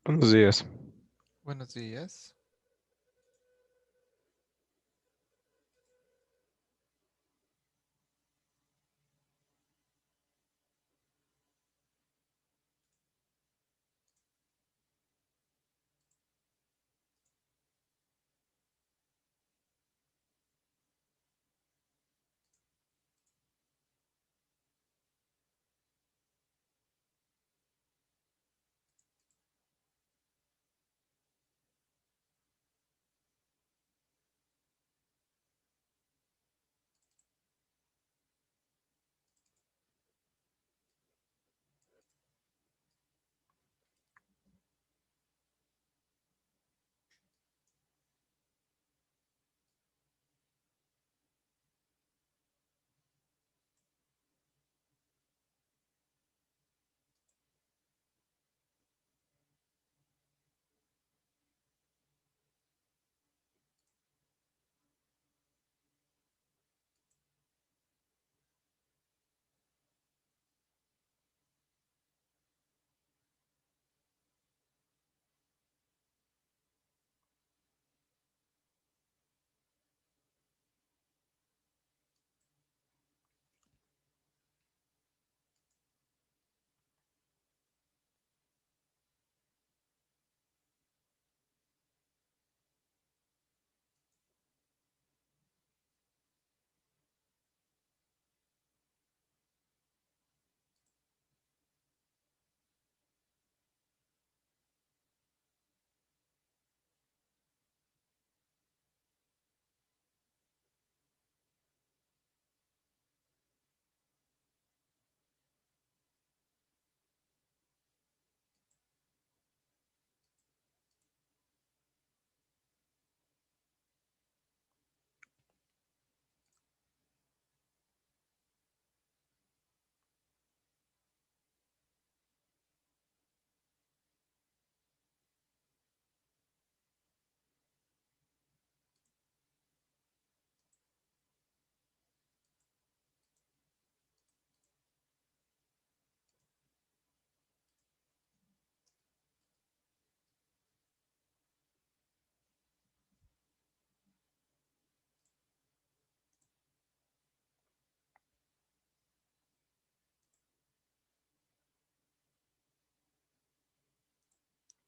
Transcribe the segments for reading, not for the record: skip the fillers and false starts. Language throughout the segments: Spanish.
Buenos días. Buenos días.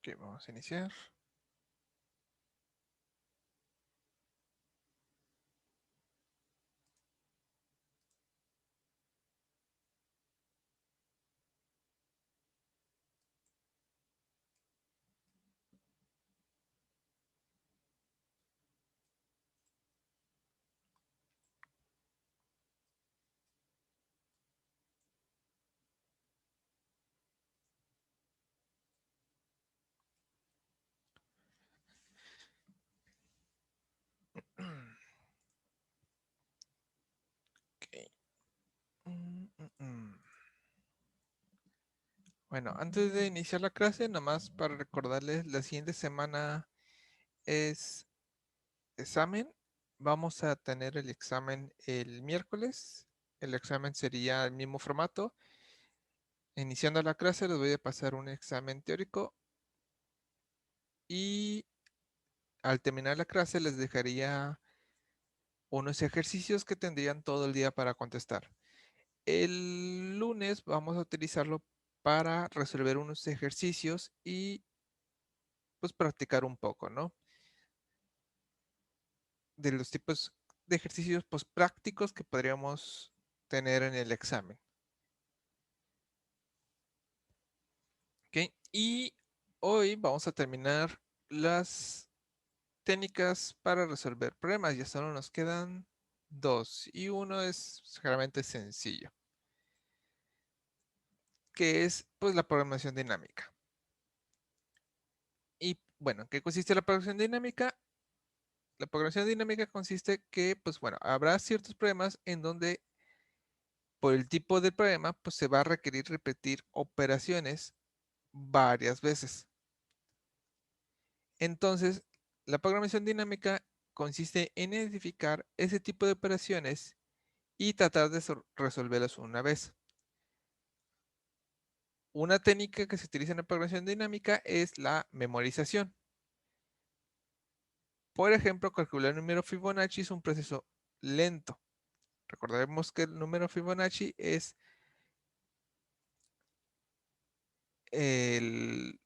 Ok, vamos a iniciar. Ok. Mm, mm, mm. Bueno, antes de iniciar la clase, nomás para recordarles, la siguiente semana es examen. Vamos a tener el examen el miércoles. El examen sería el mismo formato. Iniciando la clase, les voy a pasar un examen teórico y al terminar la clase les dejaría unos ejercicios que tendrían todo el día para contestar. El lunes vamos a utilizarlo para resolver unos ejercicios y pues practicar un poco, ¿no? De los tipos de ejercicios pues prácticos que podríamos tener en el examen. ¿Ok? Y hoy vamos a terminar las técnicas para resolver problemas. Ya solo nos quedan dos y uno es realmente sencillo, que es pues la programación dinámica. Y Bueno, ¿en qué consiste la programación dinámica? La programación dinámica consiste que, pues bueno, habrá ciertos problemas en donde por el tipo de problema, pues se va a requerir repetir operaciones varias veces. Entonces, la programación dinámica consiste en identificar ese tipo de operaciones y tratar de resolverlas una vez. Una técnica que se utiliza en la programación dinámica es la memorización. Por ejemplo, calcular el número Fibonacci es un proceso lento. Recordemos que el número Fibonacci es el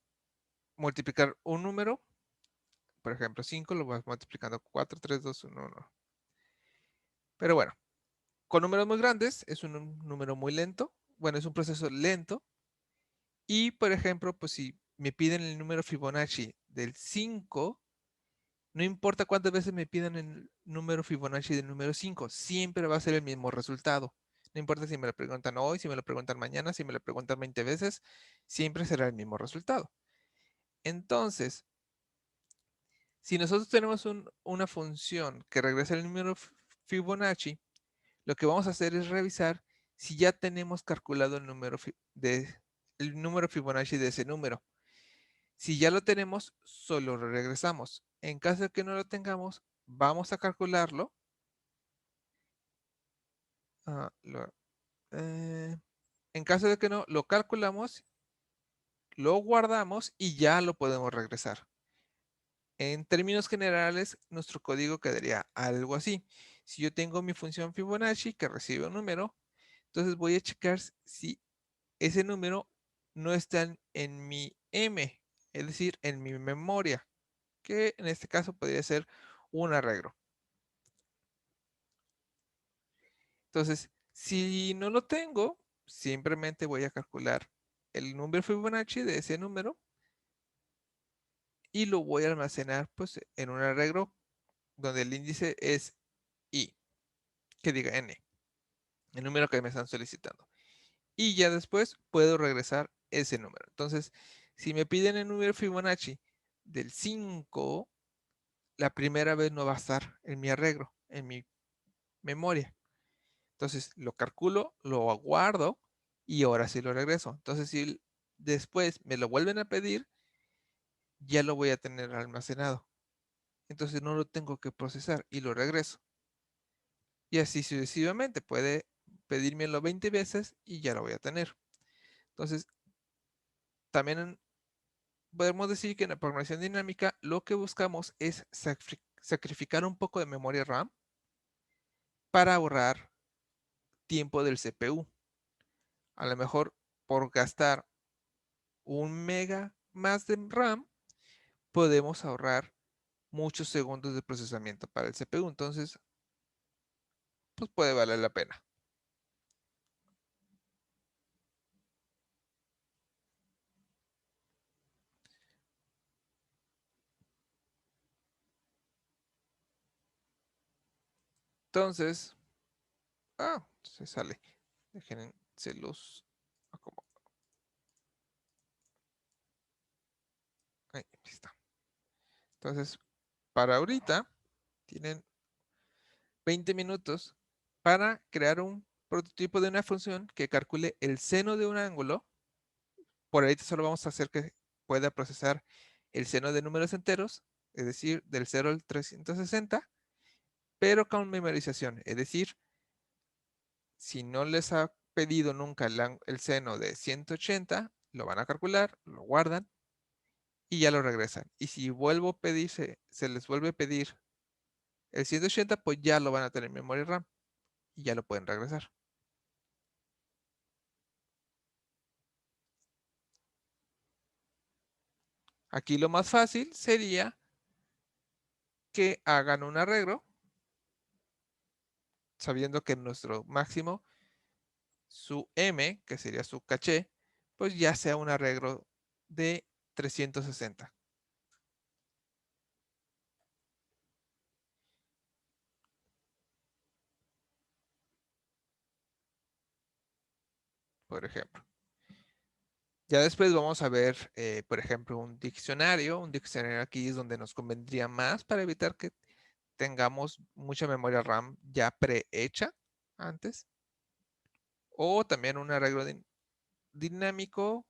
multiplicar un número, por ejemplo 5, lo vas multiplicando 4, 3, 2, 1, 1. Pero bueno, con números muy grandes es un número muy lento. Bueno, es un proceso lento. Y por ejemplo, pues si me piden el número Fibonacci del 5, no importa cuántas veces me pidan el número Fibonacci del número 5, siempre va a ser el mismo resultado. No importa si me lo preguntan hoy, si me lo preguntan mañana, si me lo preguntan 20 veces, siempre será el mismo resultado. Entonces, si nosotros tenemos una función que regresa el número Fibonacci, lo que vamos a hacer es revisar si ya tenemos calculado el número Fibonacci de ese número. Si ya lo tenemos, solo lo regresamos. En caso de que no lo tengamos, vamos a calcularlo. Ah, en caso de que no, lo calculamos, lo guardamos y ya lo podemos regresar. En términos generales, nuestro código quedaría algo así. Si yo tengo mi función Fibonacci que recibe un número, entonces voy a checar si ese número no está en mi M, es decir, en mi memoria, que en este caso podría ser un arreglo. Entonces, si no lo tengo, simplemente voy a calcular el número Fibonacci de ese número y lo voy a almacenar pues en un arreglo donde el índice es I, que diga N, el número que me están solicitando. Y ya después puedo regresar ese número. Entonces, si me piden el número Fibonacci del 5, la primera vez no va a estar en mi arreglo, en mi memoria. Entonces lo calculo, lo guardo y ahora sí lo regreso. Entonces si después me lo vuelven a pedir, ya lo voy a tener almacenado. Entonces no lo tengo que procesar y lo regreso. Y así sucesivamente. Puede pedírmelo 20 veces y ya lo voy a tener. Entonces también podemos decir que en la programación dinámica lo que buscamos es sacrificar un poco de memoria RAM para ahorrar tiempo del CPU. A lo mejor por gastar 1 mega más de RAM, podemos ahorrar muchos segundos de procesamiento para el CPU. Entonces, pues puede valer la pena. Entonces, se sale. Déjense los acomodo. Ahí está. Entonces, para ahorita, tienen 20 minutos para crear un prototipo de una función que calcule el seno de un ángulo. Por ahorita solo vamos a hacer que pueda procesar el seno de números enteros, es decir, del 0 al 360, pero con memorización. Es decir, si no les ha pedido nunca el seno de 180, lo van a calcular, lo guardan y ya lo regresan. Y si vuelvo a pedirse, se les vuelve a pedir el 180, pues ya lo van a tener en memoria RAM y ya lo pueden regresar. Aquí lo más fácil sería que hagan un arreglo, sabiendo que nuestro máximo, su M, que sería su caché, pues ya sea un arreglo de 360, por ejemplo. Ya después vamos a ver, por ejemplo, un diccionario. Un diccionario aquí es donde nos convendría más para evitar que tengamos mucha memoria RAM ya prehecha antes. O también un arreglo dinámico.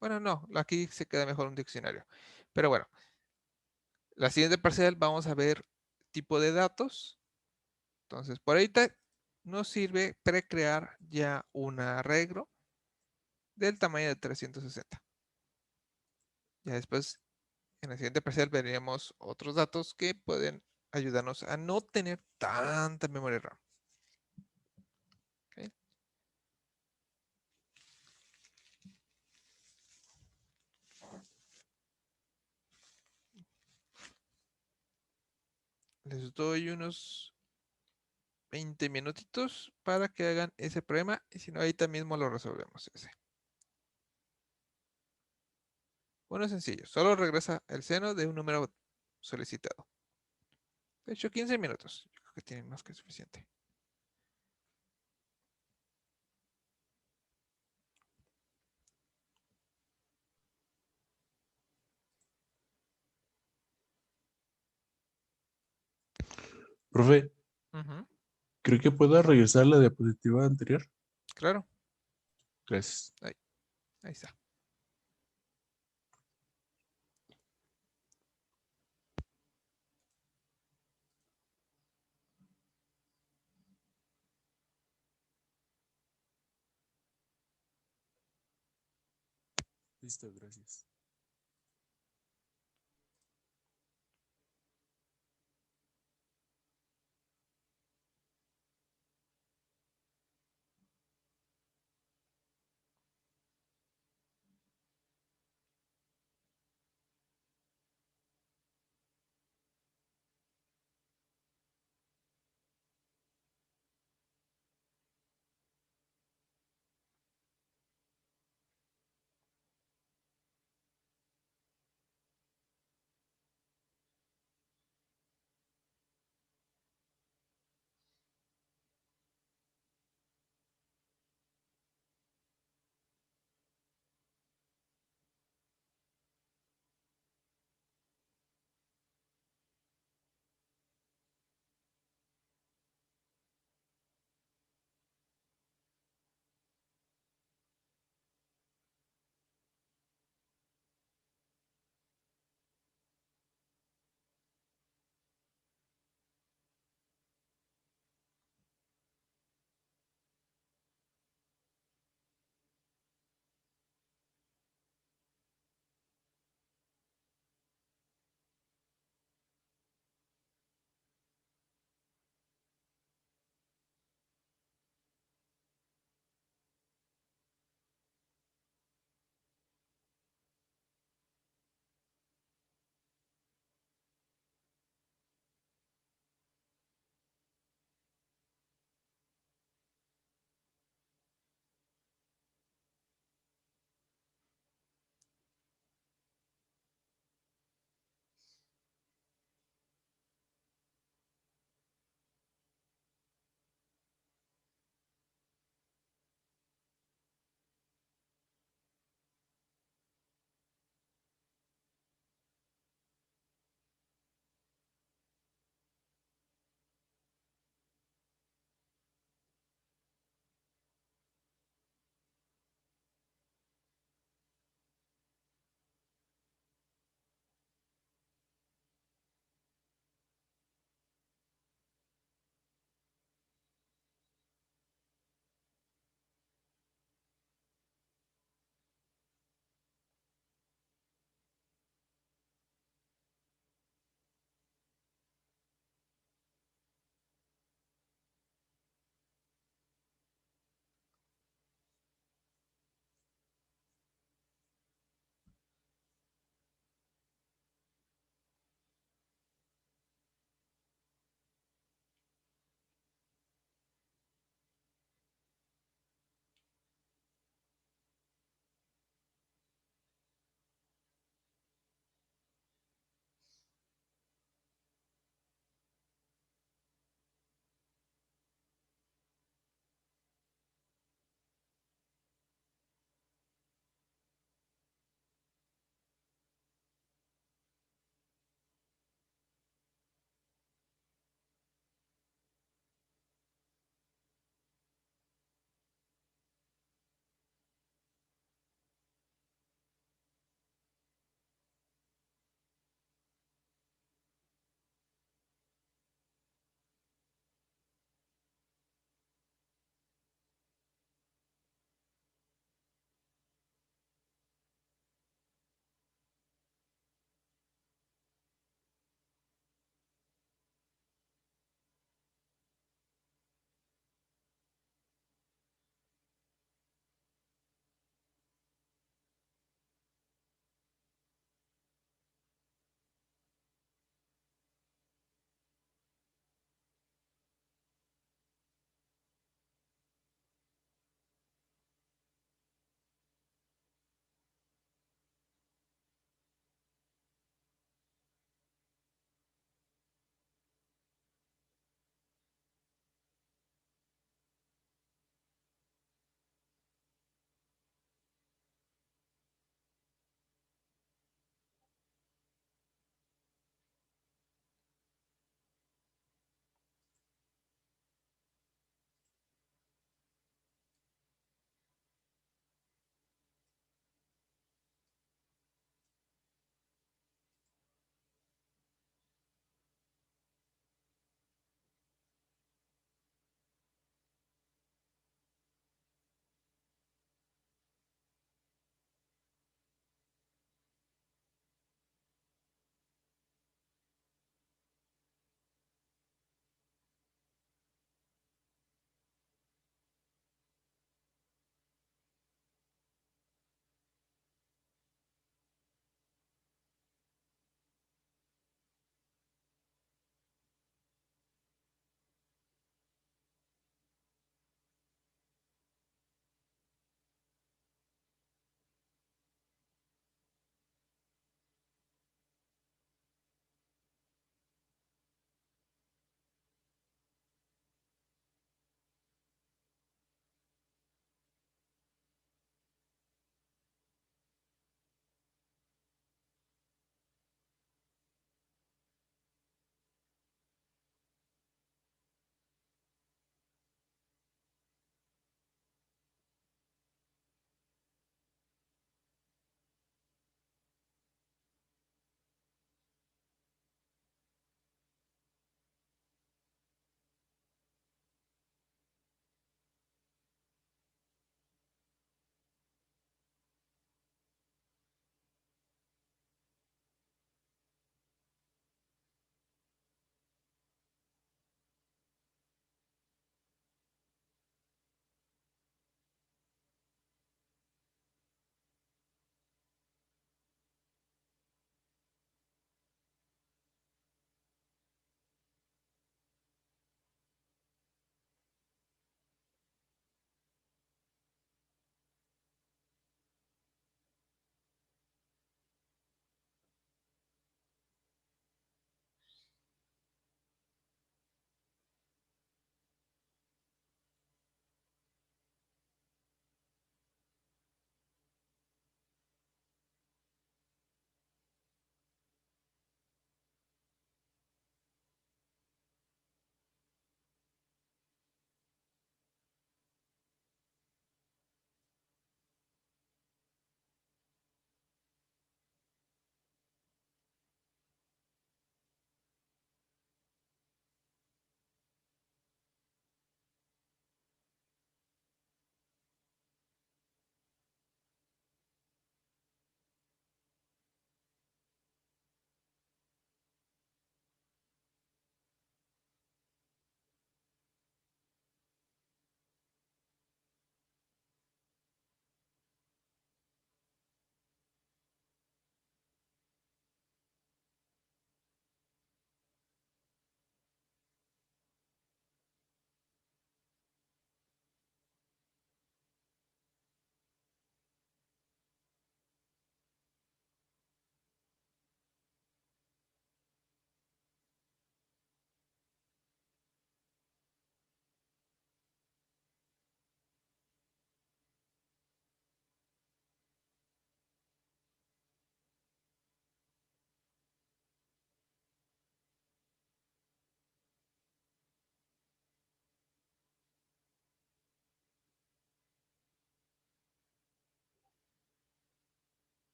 Bueno, no, aquí se queda mejor un diccionario. Pero bueno, la siguiente parcial vamos a ver tipo de datos. Entonces, por ahorita nos sirve precrear ya un arreglo del tamaño de 360. Ya después, en la siguiente parcial, veremos otros datos que pueden ayudarnos a no tener tanta memoria RAM. ¿Ok? Les doy unos 20 minutitos para que hagan ese problema y si no, ahorita mismo lo resolvemos ese. Bueno, es sencillo, solo regresa el seno de un número solicitado. De hecho, 15 minutos. Yo creo que tienen más que suficiente. Profe, Ujú, ¿cree que pueda regresar la diapositiva anterior? claro, Gracias. ahí, ahí está. Listo, gracias.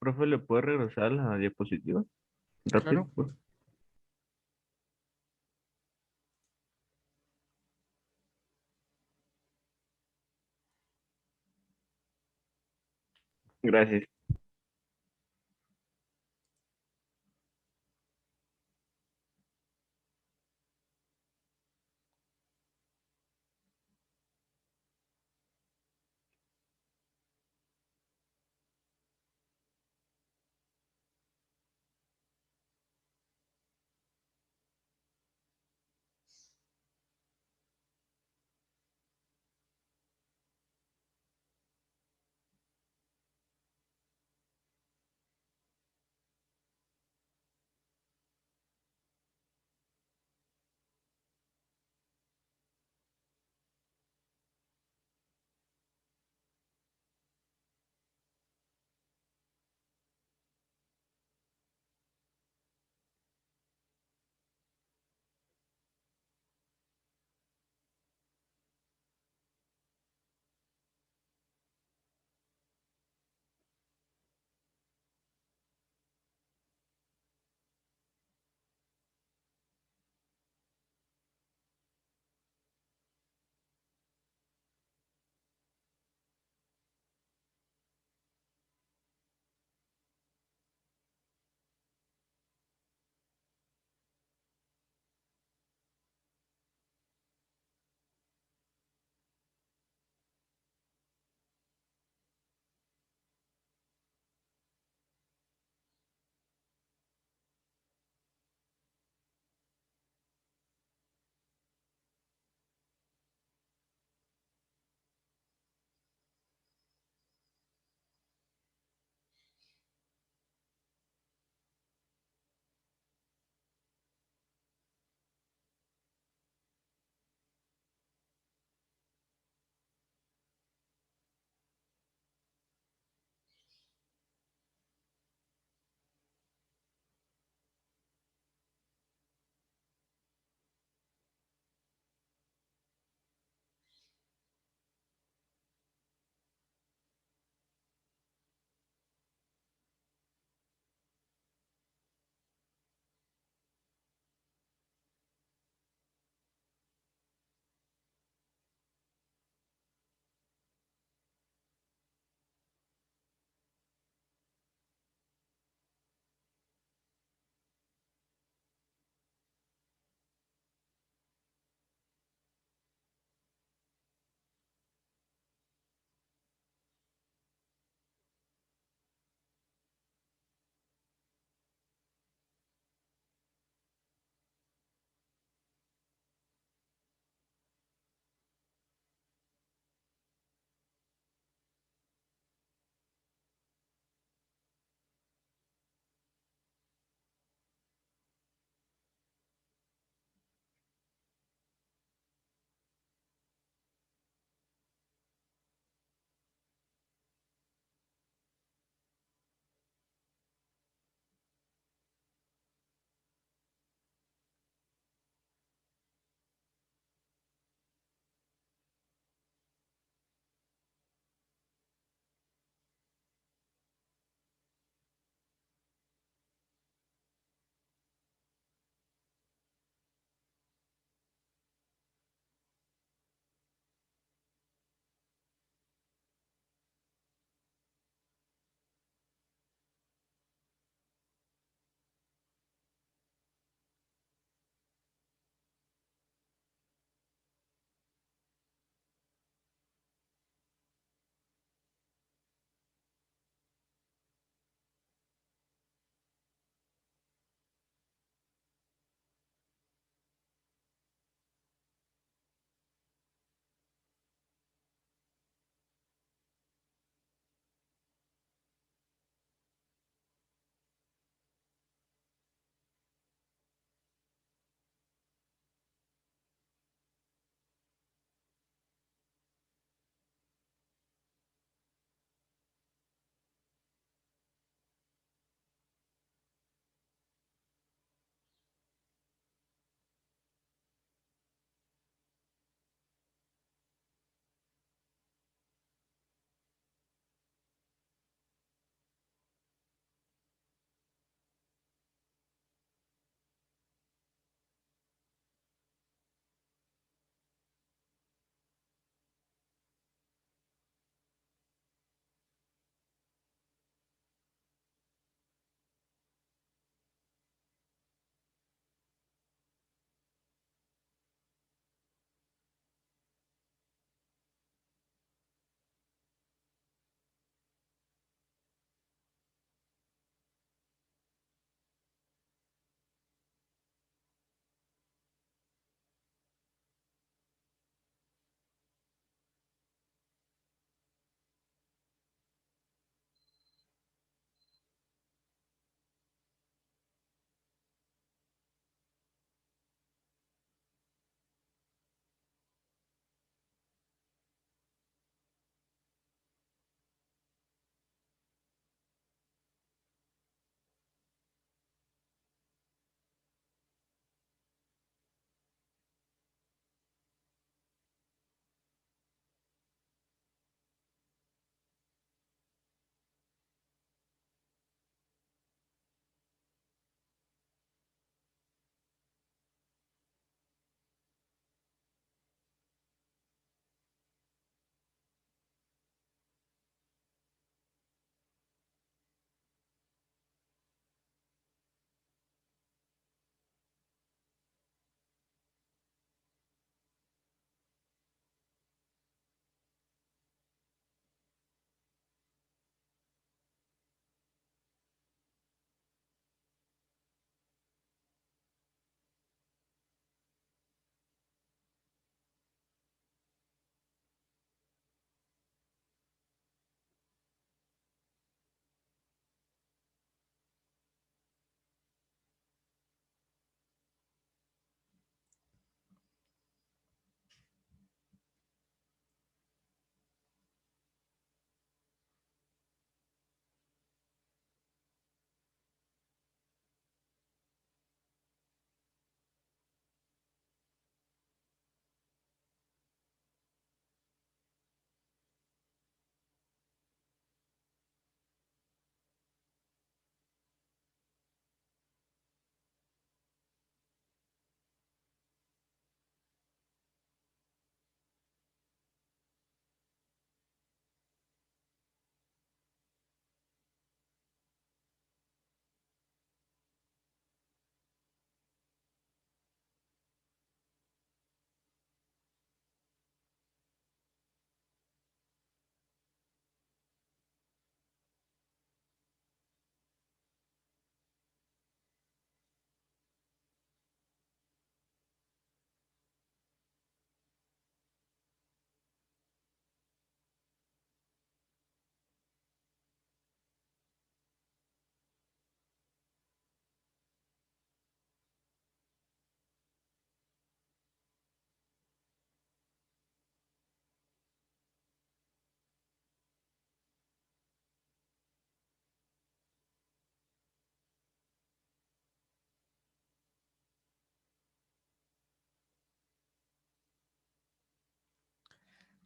Profe, ¿le puede regresar la diapositiva? Rápido, Claro. pues. Gracias.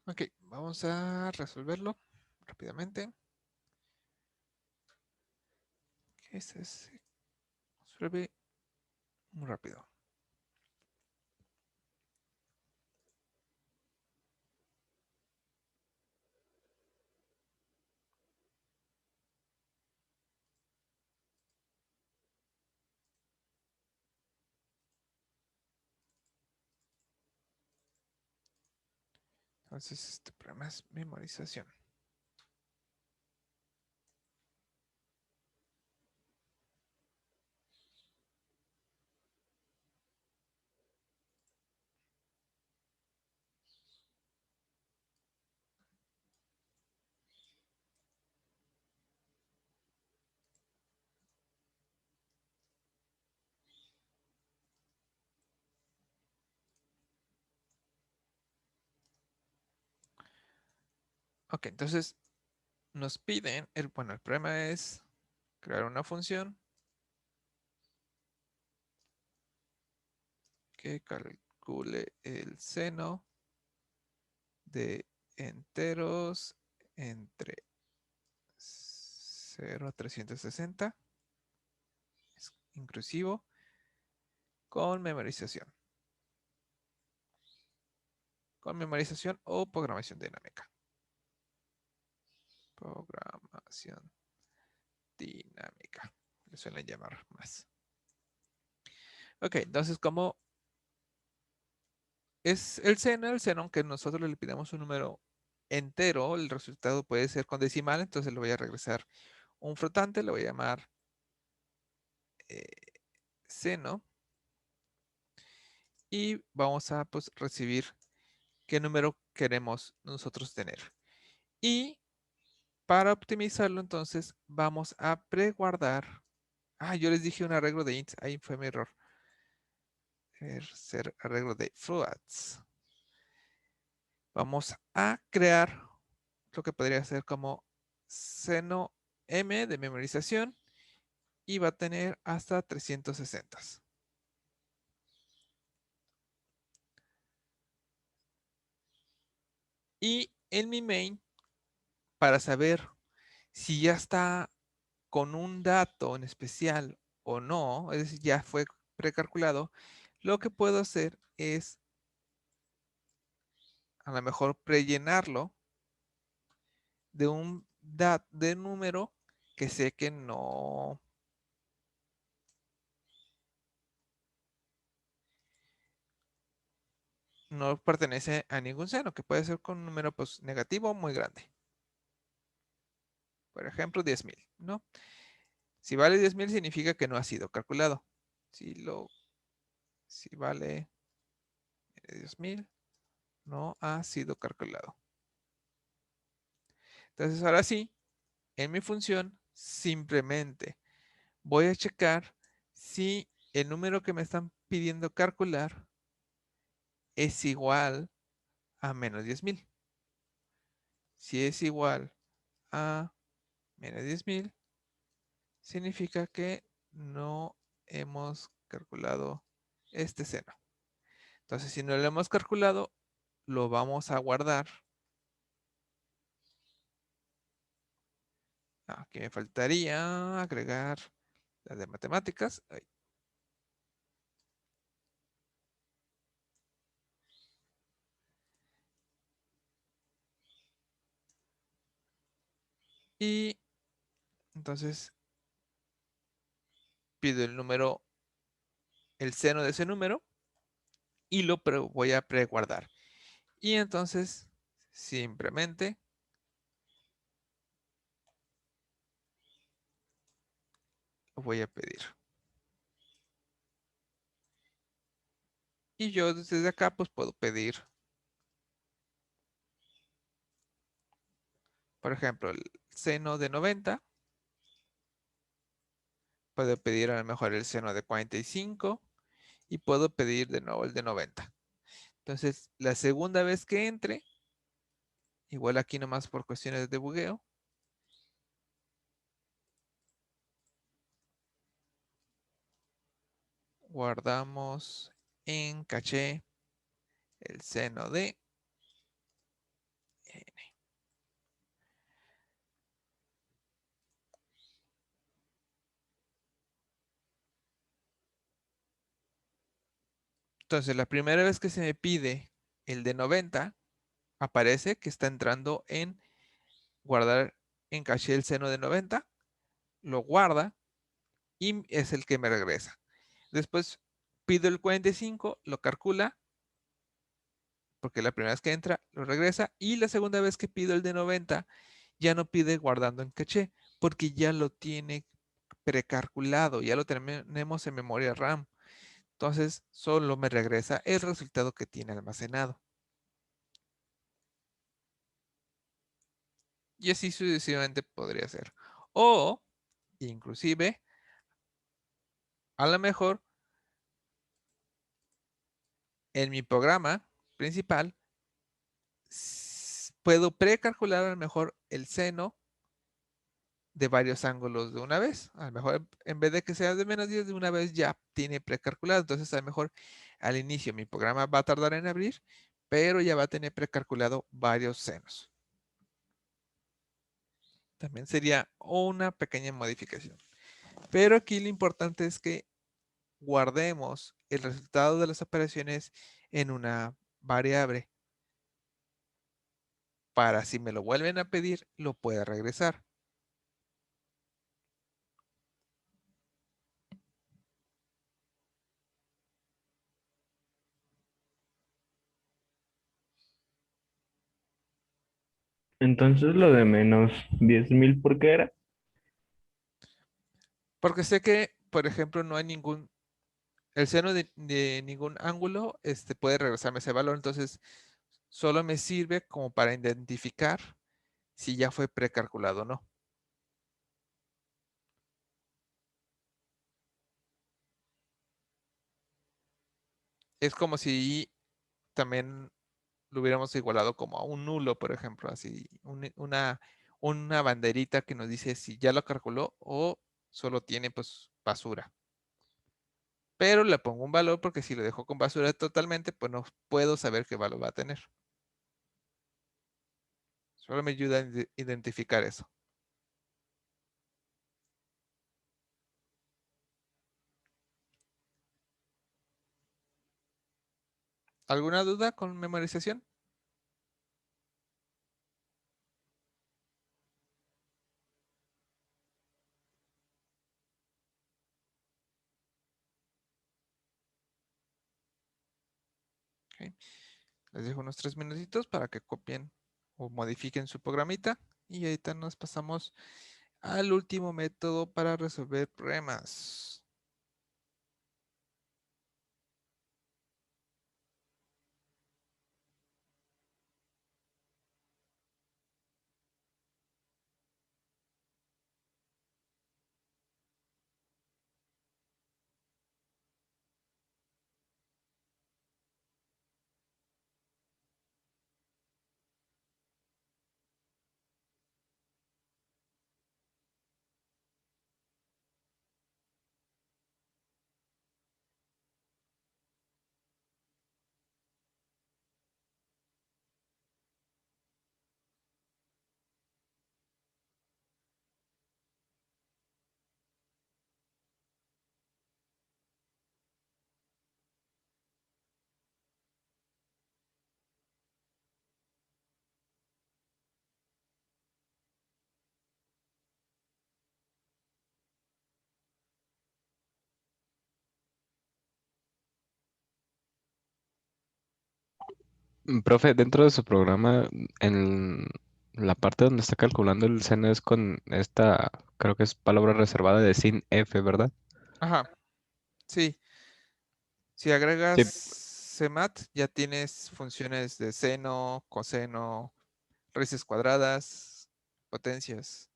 Ok, vamos a resolverlo rápidamente. Este se resuelve muy rápido. Entonces, este problema es memorización. Ok, entonces nos piden, bueno, el problema es crear una función que calcule el seno de enteros entre 0 a 360, es inclusivo, con memorización. Con memorización o programación dinámica. Programación dinámica. Le suelen llamar más. Ok, entonces como es el seno, aunque nosotros le pidamos un número entero, el resultado puede ser con decimal, entonces le voy a regresar un flotante, le voy a llamar seno y vamos a pues, recibir qué número queremos nosotros tener. Y para optimizarlo, entonces vamos a preguardar. Yo les dije un arreglo de int, ahí fue mi error. Ser arreglo de floats. Vamos a crear lo que podría ser como seno m de memorización y va a tener hasta 360. Y en mi main, para saber si ya está con un dato en especial o no, es decir, ya fue precalculado, lo que puedo hacer es a lo mejor prellenarlo de un de número que sé que no pertenece a ningún seno, que puede ser con un número pues, negativo muy grande. Por ejemplo, 10,000, ¿no? Si vale 10,000 significa que no ha sido calculado. Si vale 10,000, no ha sido calculado. Entonces, ahora sí, en mi función, simplemente voy a checar si el número que me están pidiendo calcular es igual a menos 10,000. Si es igual a menos 10,000, significa que no hemos calculado este seno. Entonces, si no lo hemos calculado, lo vamos a guardar. Aquí me faltaría agregar la de matemáticas. Y entonces pido el número, el seno de ese número y lo voy a preguardar. Y entonces simplemente lo voy a pedir. Y yo desde acá pues puedo pedir, por ejemplo, el seno de 90. Puedo pedir a lo mejor el seno de 45 y puedo pedir de nuevo el de 90. Entonces, la segunda vez que entre, igual aquí nomás por cuestiones de bugueo, guardamos en caché el seno de Entonces, la primera vez que se me pide el de 90, aparece que está entrando en guardar en caché el seno de 90, lo guarda y es el que me regresa. Después pido el 45, lo calcula, porque la primera vez que entra lo regresa, y la segunda vez que pido el de 90 ya no pide guardando en caché, porque ya lo tiene precalculado, ya lo tenemos en memoria RAM. Entonces solo me regresa el resultado que tiene almacenado. Y así sucesivamente podría ser. O inclusive, a lo mejor en mi programa principal puedo precalcular a lo mejor el seno de varios ángulos de una vez. A lo mejor en vez de que sea de menos 10 de una vez ya tiene precalculado. Entonces a lo mejor al inicio mi programa va a tardar en abrir, pero ya va a tener precalculado varios senos. También sería una pequeña modificación. Pero aquí lo importante es que guardemos el resultado de las operaciones en una variable para si me lo vuelven a pedir, lo pueda regresar. Entonces lo de menos 10.000, ¿por qué era? Porque sé que, por ejemplo, no hay el seno de ningún ángulo puede regresarme ese valor. Entonces, solo me sirve como para identificar si ya fue precalculado o no. Es como si también lo hubiéramos igualado como a un nulo, por ejemplo, así, una banderita que nos dice si ya lo calculó o solo tiene pues basura. Pero le pongo un valor porque si lo dejo con basura totalmente, pues no puedo saber qué valor va a tener. Solo me ayuda a identificar eso. ¿Alguna duda con memorización? Ok. Les dejo unos 3 minutitos para que copien o modifiquen su programita y ahorita nos pasamos al último método para resolver problemas. Profe, dentro de su programa, en la parte donde está calculando el seno es con esta, creo que es palabra reservada de sin F, ¿verdad? Ajá, sí. Si agregas Sí. CMAT, ya tienes funciones de seno, coseno, raíces cuadradas, potencias.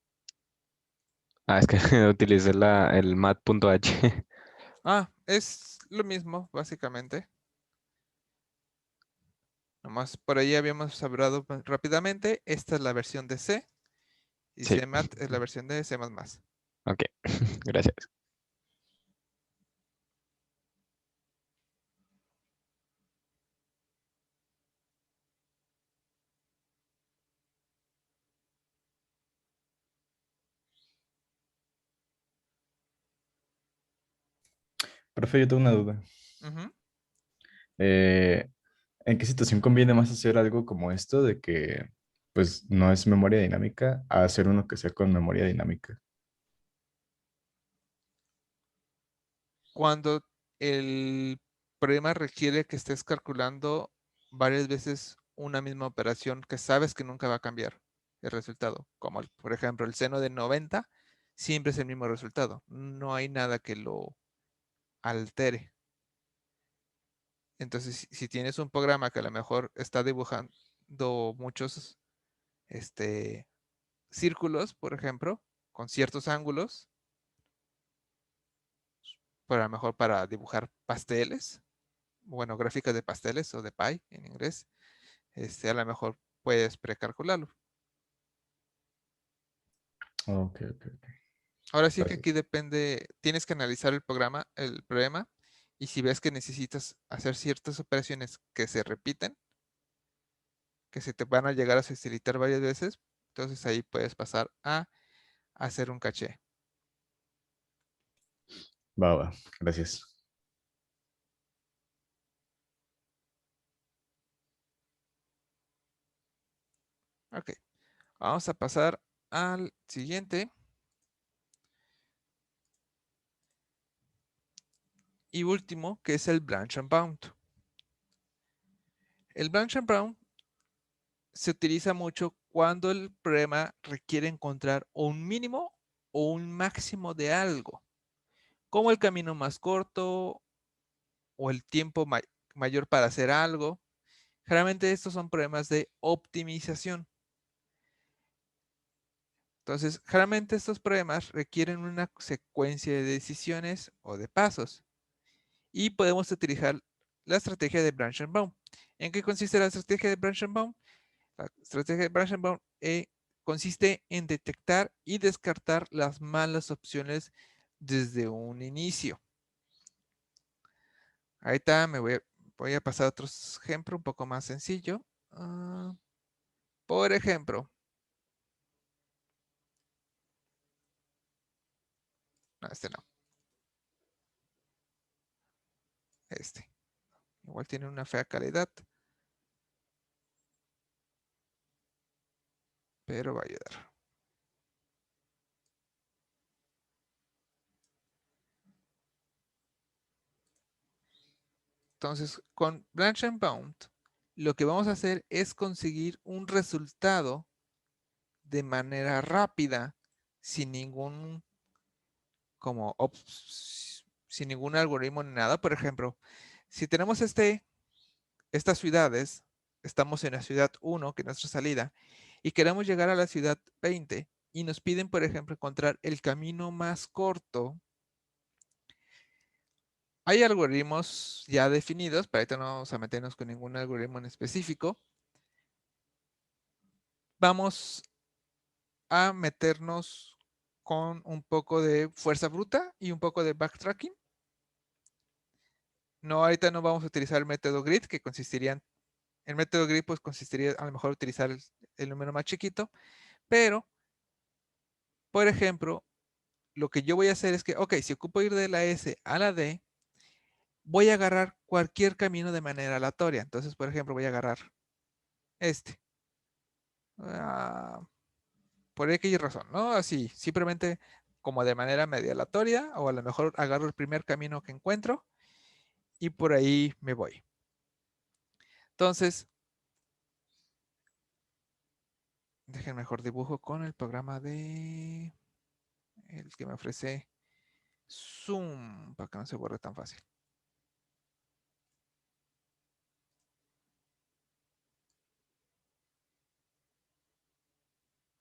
Ah, es que utilicé el mat.h. Ah, es lo mismo, básicamente. Nomás por ahí habíamos hablado rápidamente. Esta es la versión de C y Sí, CMAT es la versión de C++. ok, gracias. Profe, yo tengo una duda. Ujú. ¿En qué situación conviene más hacer algo como esto de que pues no es memoria dinámica a hacer uno que sea con memoria dinámica? Cuando el problema requiere que estés calculando varias veces una misma operación que sabes que nunca va a cambiar el resultado, como por ejemplo el seno de 90 siempre es el mismo resultado, no hay nada que lo altere. Entonces, si tienes un programa que a lo mejor está dibujando muchos círculos, por ejemplo, con ciertos ángulos, a lo mejor para dibujar pasteles, bueno, gráficas de pasteles o de pie en inglés, a lo mejor puedes precalcularlo. Ok, ok, ok. Ahora sí que Gracias. aquí depende, tienes que analizar el problema, y si ves que necesitas hacer ciertas operaciones que se repiten, que se te van a llegar a facilitar varias veces, entonces ahí puedes pasar a hacer un caché. Va, va. Gracias. Ok, vamos a pasar al siguiente. Y último, que es el branch and bound. El branch and bound se utiliza mucho cuando el problema requiere encontrar un mínimo o un máximo de algo, como el camino más corto o el tiempo mayor para hacer algo. Generalmente estos son problemas de optimización. Entonces, generalmente estos problemas requieren una secuencia de decisiones o de pasos, y podemos utilizar la estrategia de branch and bound. ¿En qué consiste la estrategia de branch and bound? La estrategia de branch and bound consiste en detectar y descartar las malas opciones desde un inicio. Ahí está, voy a pasar a otro ejemplo un poco más sencillo. Por ejemplo, no, este no. Este. Igual tiene una fea calidad, pero va a ayudar. Entonces, con branch and bound, lo que vamos a hacer es conseguir un resultado de manera rápida, sin ningún sin ningún algoritmo ni nada. Por ejemplo, si tenemos estas ciudades, estamos en la ciudad 1, que es nuestra salida, y queremos llegar a la ciudad 20, y nos piden, por ejemplo, encontrar el camino más corto. Hay algoritmos ya definidos, para ahorita no vamos a meternos con ningún algoritmo en específico. Vamos a meternos con un poco de fuerza bruta y un poco de backtracking. No, ahorita no vamos a utilizar el método grid, que consistiría el método grid pues consistiría a lo mejor utilizar el número más chiquito, pero, por ejemplo, lo que yo voy a hacer es que, ok, si ocupo ir de la S a la D, voy a agarrar cualquier camino de manera aleatoria. Entonces, por ejemplo, voy a agarrar este. Por X razón, ¿no? Así, simplemente como de manera medio aleatoria, o a lo mejor agarro el primer camino que encuentro y por ahí me voy. Entonces, dejen mejor dibujo con el programa de el que me ofrece Zoom, para que no se borre tan fácil.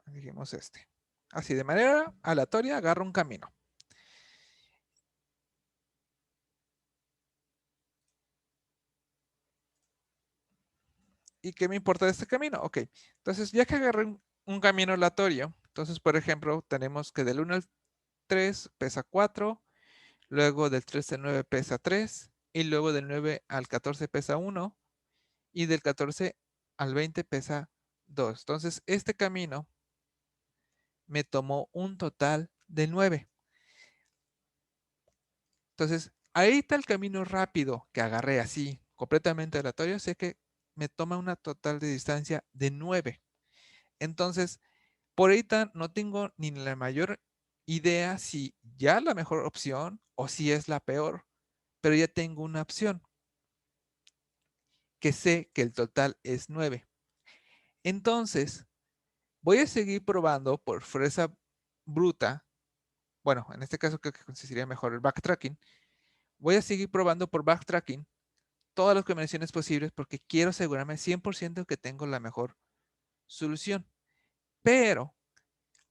Dijimos este. Así, de manera aleatoria, agarro un camino. ¿Y qué me importa de este camino? Ok, entonces ya que agarré un camino aleatorio, entonces, por ejemplo, tenemos que del 1 al 3 pesa 4, luego del 3 al 9 pesa 3, y luego del 9 al 14 pesa 1, y del 14 al 20 pesa 2. Entonces, este camino me tomó un total de 9. Entonces, ahí está el camino rápido que agarré así, completamente aleatorio, sé que me toma una total de distancia de 9. Entonces, por ahorita no tengo ni la mayor idea si ya la mejor opción o si es la peor, pero ya tengo una opción que sé que el total es 9. Entonces, voy a seguir probando por fuerza bruta. Bueno, en este caso creo que sería mejor el backtracking. Voy a seguir probando por backtracking todas las combinaciones posibles porque quiero asegurarme 100% que tengo la mejor solución. Pero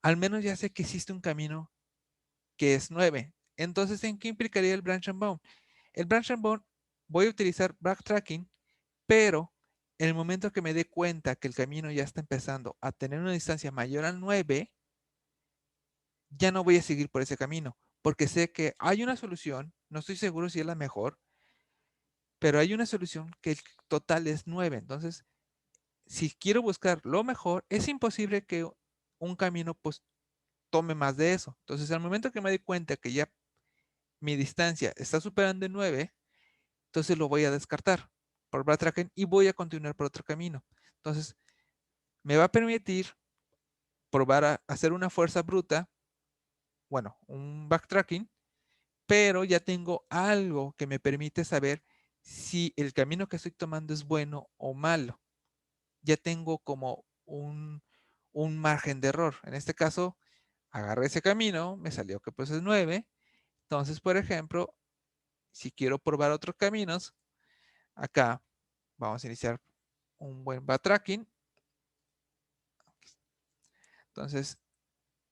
al menos ya sé que existe un camino que es 9. Entonces, ¿en qué implicaría el branch and bound? El branch and bound voy a utilizar backtracking, pero en el momento que me dé cuenta que el camino ya está empezando a tener una distancia mayor al 9, ya no voy a seguir por ese camino, porque sé que hay una solución, no estoy seguro si es la mejor, pero hay una solución que el total es 9. Entonces, si quiero buscar lo mejor, es imposible que un camino pues tome más de eso. Entonces, al momento que me doy cuenta que ya mi distancia está superando el 9, entonces lo voy a descartar por backtracking y voy a continuar por otro camino. Entonces, me va a permitir probar a hacer una fuerza bruta, bueno, un backtracking, pero ya tengo algo que me permite saber si el camino que estoy tomando es bueno o malo. Ya tengo como un margen de error. En este caso, agarré ese camino, me salió que pues es 9. Entonces, por ejemplo, si quiero probar otros caminos, acá vamos a iniciar un buen backtracking. Entonces,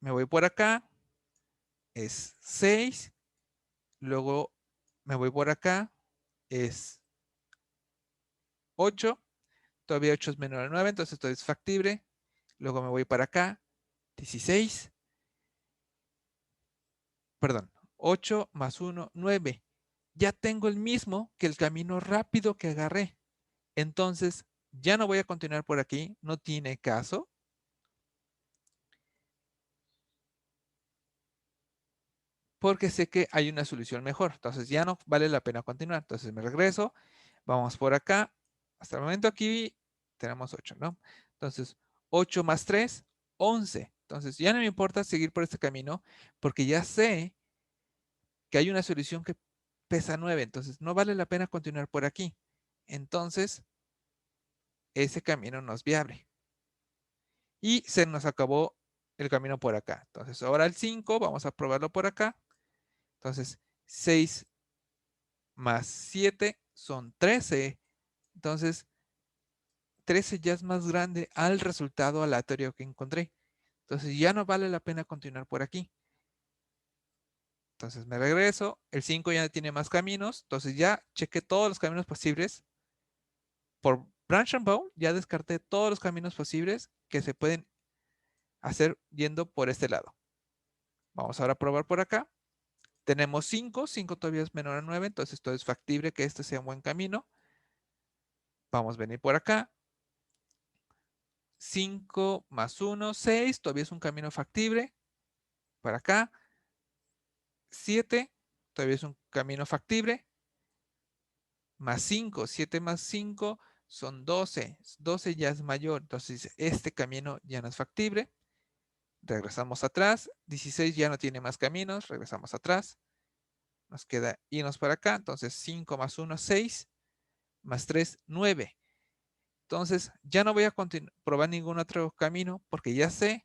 me voy por acá, es 6. Luego me voy por acá, es 8. Todavía 8 es menor a 9, entonces esto es factible. Luego me voy para acá, 16. Perdón, 8 más 1, 9. Ya tengo el mismo que el camino rápido que agarré. Entonces, ya no voy a continuar por aquí, no tiene caso. Porque sé que hay una solución mejor. Entonces, ya no vale la pena continuar. Entonces, me regreso. Vamos por acá. Hasta el momento aquí tenemos 8, ¿no? Entonces, 8 más 3, 11. Entonces, ya no me importa seguir por este camino porque ya sé que hay una solución que pesa 9. Entonces, no vale la pena continuar por aquí. Entonces, ese camino no es viable. Y se nos acabó el camino por acá. Entonces, ahora el 5, vamos a probarlo por acá. Entonces, 6 más 7 son 13. Entonces, 13 ya es más grande al resultado aleatorio que encontré. Entonces, ya no vale la pena continuar por aquí. Entonces, me regreso. El 5 ya tiene más caminos. Entonces, ya chequé todos los caminos posibles. Por branch and bound, ya descarté todos los caminos posibles que se pueden hacer yendo por este lado. Vamos ahora a probar por acá. Tenemos 5. 5 todavía es menor a 9. Entonces, todo es factible que este sea un buen camino. Vamos a venir por acá. 5 más 1, 6. Todavía es un camino factible. Para acá. 7. Todavía es un camino factible. Más 5. 7 más 5 son 12. 12 ya es mayor. Entonces este camino ya no es factible. Regresamos atrás. 16 ya no tiene más caminos. Regresamos atrás. Nos queda irnos para acá. Entonces 5 más 1, 6. Más 3, 9. Entonces ya no voy a probar ningún otro camino porque ya sé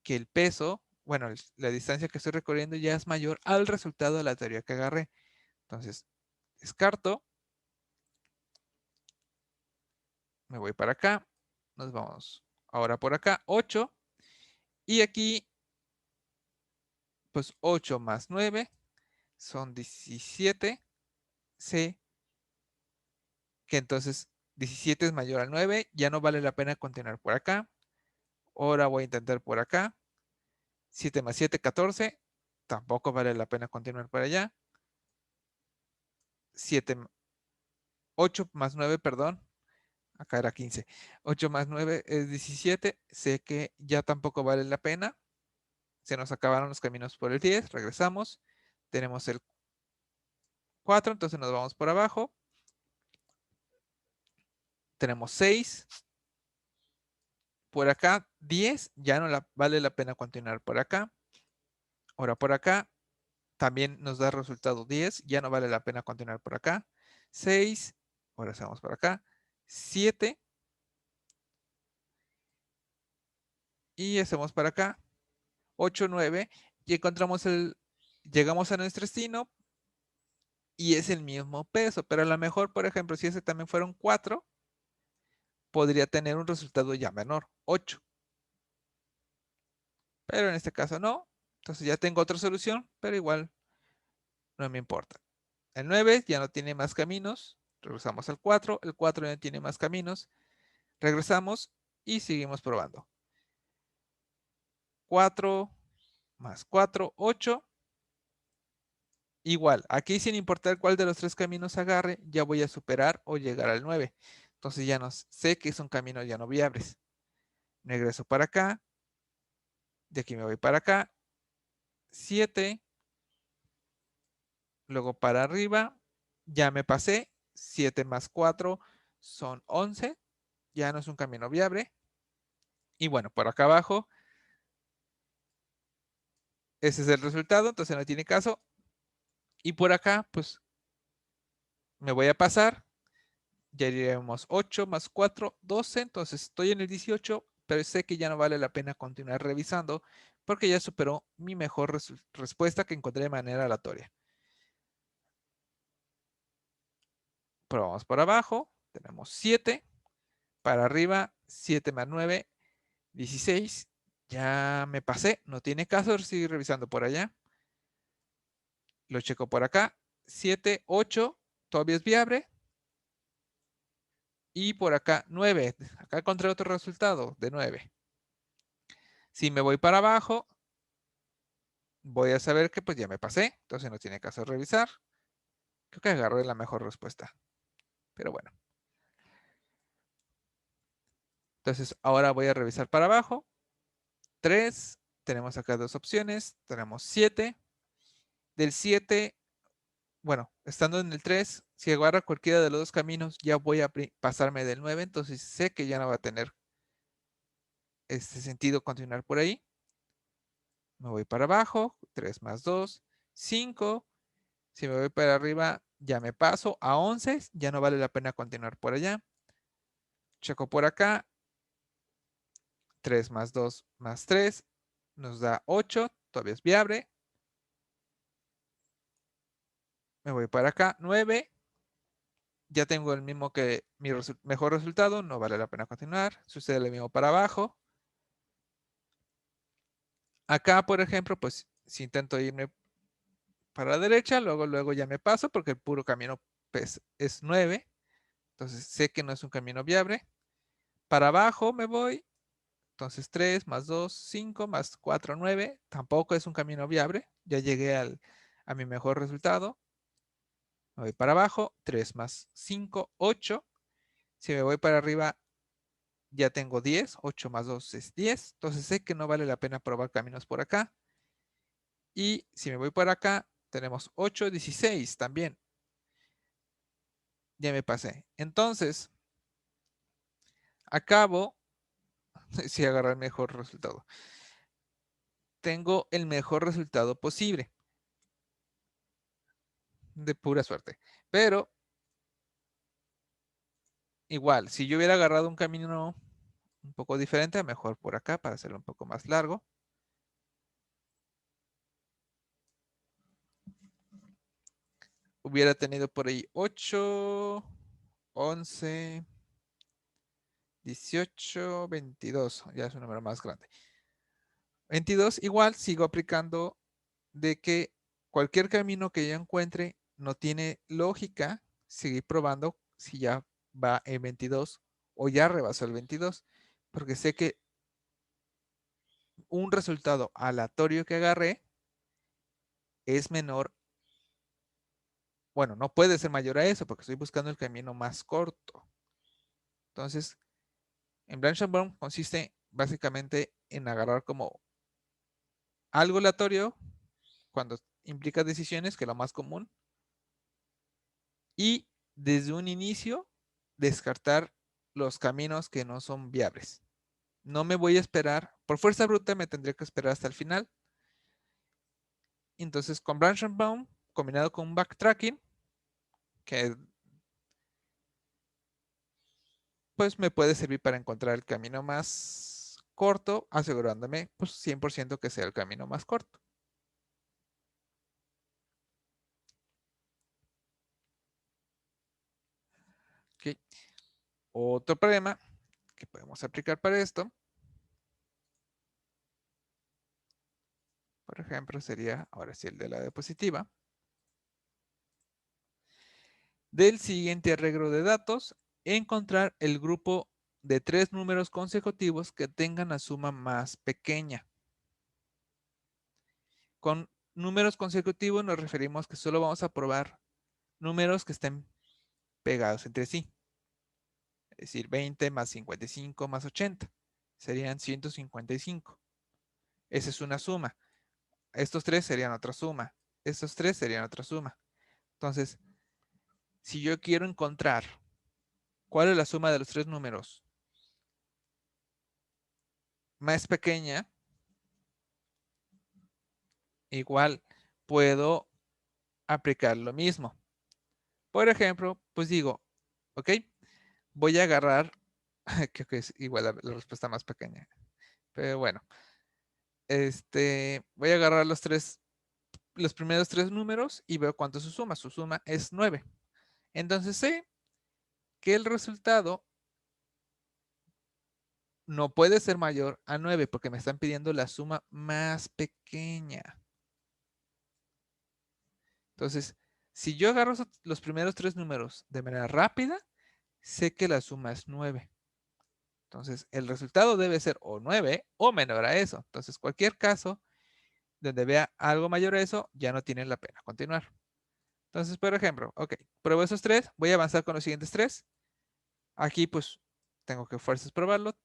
que el peso, bueno, la distancia que estoy recorriendo ya es mayor al resultado de la teoría que agarré. Entonces, descarto. Me voy para acá. Nos vamos ahora por acá. 8. Y aquí, pues 8 más 9 son 17. Sé que entonces 17 es mayor al 9. Ya no vale la pena continuar por acá. Ahora voy a intentar por acá. 7 más 7, 14. Tampoco vale la pena continuar por allá. 8 más 9, perdón. Acá era 15. 8 más 9 es 17. Sé que ya tampoco vale la pena. Se nos acabaron los caminos por el 10. Regresamos. Tenemos el 4, entonces nos vamos por abajo. tenemos 6. Por acá 10, ya no vale la pena continuar por acá. Ahora por acá también nos da resultado 10, ya no vale la pena continuar por acá. 6, ahora hacemos por acá. 7. Y hacemos para acá. 8, 9. Y encontramos llegamos a nuestro destino. Y es el mismo peso. Pero a lo mejor, por ejemplo, si ese también fueron 4, podría tener un resultado ya menor, 8. Pero en este caso no. Entonces ya tengo otra solución, pero igual no me importa. El 9 ya no tiene más caminos. Regresamos al 4. El 4 ya no tiene más caminos. Regresamos y seguimos probando. 4 más 4, 8. Igual, aquí sin importar cuál de los 3 caminos agarre, ya voy a superar o llegar al 9. Entonces ya no sé que son caminos ya no viables. Regreso para acá. De aquí me voy para acá. 7. Luego para arriba. Ya me pasé. 7 más 4 son 11. Ya no es un camino viable. Y bueno, por acá abajo. Ese es el resultado. Entonces no tiene caso. Y por acá, pues, me voy a pasar. Ya diríamos 8 más 4, 12. Entonces estoy en el 18, pero sé que ya no vale la pena continuar revisando porque ya superó mi mejor respuesta que encontré de manera aleatoria. Probamos por abajo. Tenemos 7. Para arriba, 7 más 9, 16. Ya me pasé. No tiene caso seguir revisando por allá. Lo checo por acá. 7, 8. Todavía es viable. Y por acá 9. Acá encontré otro resultado de 9. Si me voy para abajo, voy a saber que pues ya me pasé. Entonces no tiene caso revisar. Creo que agarré la mejor respuesta. Pero bueno. Entonces ahora voy a revisar para abajo. 3. Tenemos acá dos opciones. Tenemos 7. Del 7, bueno, estando en el 3, si agarra cualquiera de los dos caminos, ya voy a pasarme del 9. Entonces sé que ya no va a tener este sentido continuar por ahí. Me voy para abajo. 3 más 2, 5. Si me voy para arriba, ya me paso a 11. Ya no vale la pena continuar por allá. Checo por acá. 3 más 2 más 3 nos da 8. Todavía es viable. Me voy para acá. 9. Ya tengo el mismo que mi mejor resultado. No vale la pena continuar. Sucede lo mismo para abajo. Acá, por ejemplo, pues si intento irme para la derecha, luego ya me paso porque el puro camino pues, es 9. Entonces sé que no es un camino viable. Para abajo me voy. Entonces 3 más 2, 5 más 4, 9. Tampoco es un camino viable. Ya llegué a mi mejor resultado. Me voy para abajo. 3 más 5, 8. Si me voy para arriba, ya tengo 10. 8 más 2 es 10. Entonces sé que no vale la pena probar caminos por acá. Y si me voy por acá, tenemos 8, 16 también. Ya me pasé. Entonces, acabo, si agarrar el mejor resultado. Tengo el mejor resultado posible. De pura suerte. Pero, igual, si yo hubiera agarrado un camino un poco diferente, mejor por acá para hacerlo un poco más largo. Hubiera tenido por ahí 8, 11, 18, 22. Ya es un número más grande. 22, igual sigo aplicando de que cualquier camino que yo encuentre no tiene lógica seguir probando si ya va en 22 o ya rebasó el 22, porque sé que un resultado aleatorio que agarré es menor, bueno, no puede ser mayor a eso porque estoy buscando el camino más corto. Entonces, en Branch and Burn consiste básicamente en agarrar como algo aleatorio cuando implica decisiones, que es lo más común, y desde un inicio descartar los caminos que no son viables. No me voy a esperar. Por fuerza bruta me tendría que esperar hasta el final. Entonces, con Branch and Bound, combinado con un backtracking, que pues me puede servir para encontrar el camino más corto, asegurándome pues 100% que sea el camino más corto. Okay. Otro problema que podemos aplicar para esto, por ejemplo, sería, ahora sí, el de la diapositiva. Del siguiente arreglo de datos, encontrar el grupo de 3 números consecutivos que tengan la suma más pequeña. Con números consecutivos nos referimos que solo vamos a probar números que estén pegados entre sí. Es decir, 20 más 55 más 80. Serían 155. Esa es una suma. Estos 3 serían otra suma. Estos 3 serían otra suma. Entonces, si yo quiero encontrar cuál es la suma de los 3 números más pequeña, igual puedo aplicar lo mismo. Por ejemplo, pues digo, ok, voy a agarrar, creo que es igual la respuesta más pequeña, pero bueno, voy a agarrar los primeros 3 números y veo cuánto es su suma. Su suma es 9. Entonces sé que el resultado no puede ser mayor a 9 porque me están pidiendo la suma más pequeña. Entonces, si yo agarro los primeros 3 números de manera rápida, sé que la suma es 9. Entonces, el resultado debe ser o 9 o menor a eso. Entonces, cualquier caso donde vea algo mayor a eso, ya no tiene la pena continuar. Entonces, por ejemplo, ok, pruebo esos 3, voy a avanzar con los siguientes 3. Aquí, pues, tengo que fuerzas probarlo.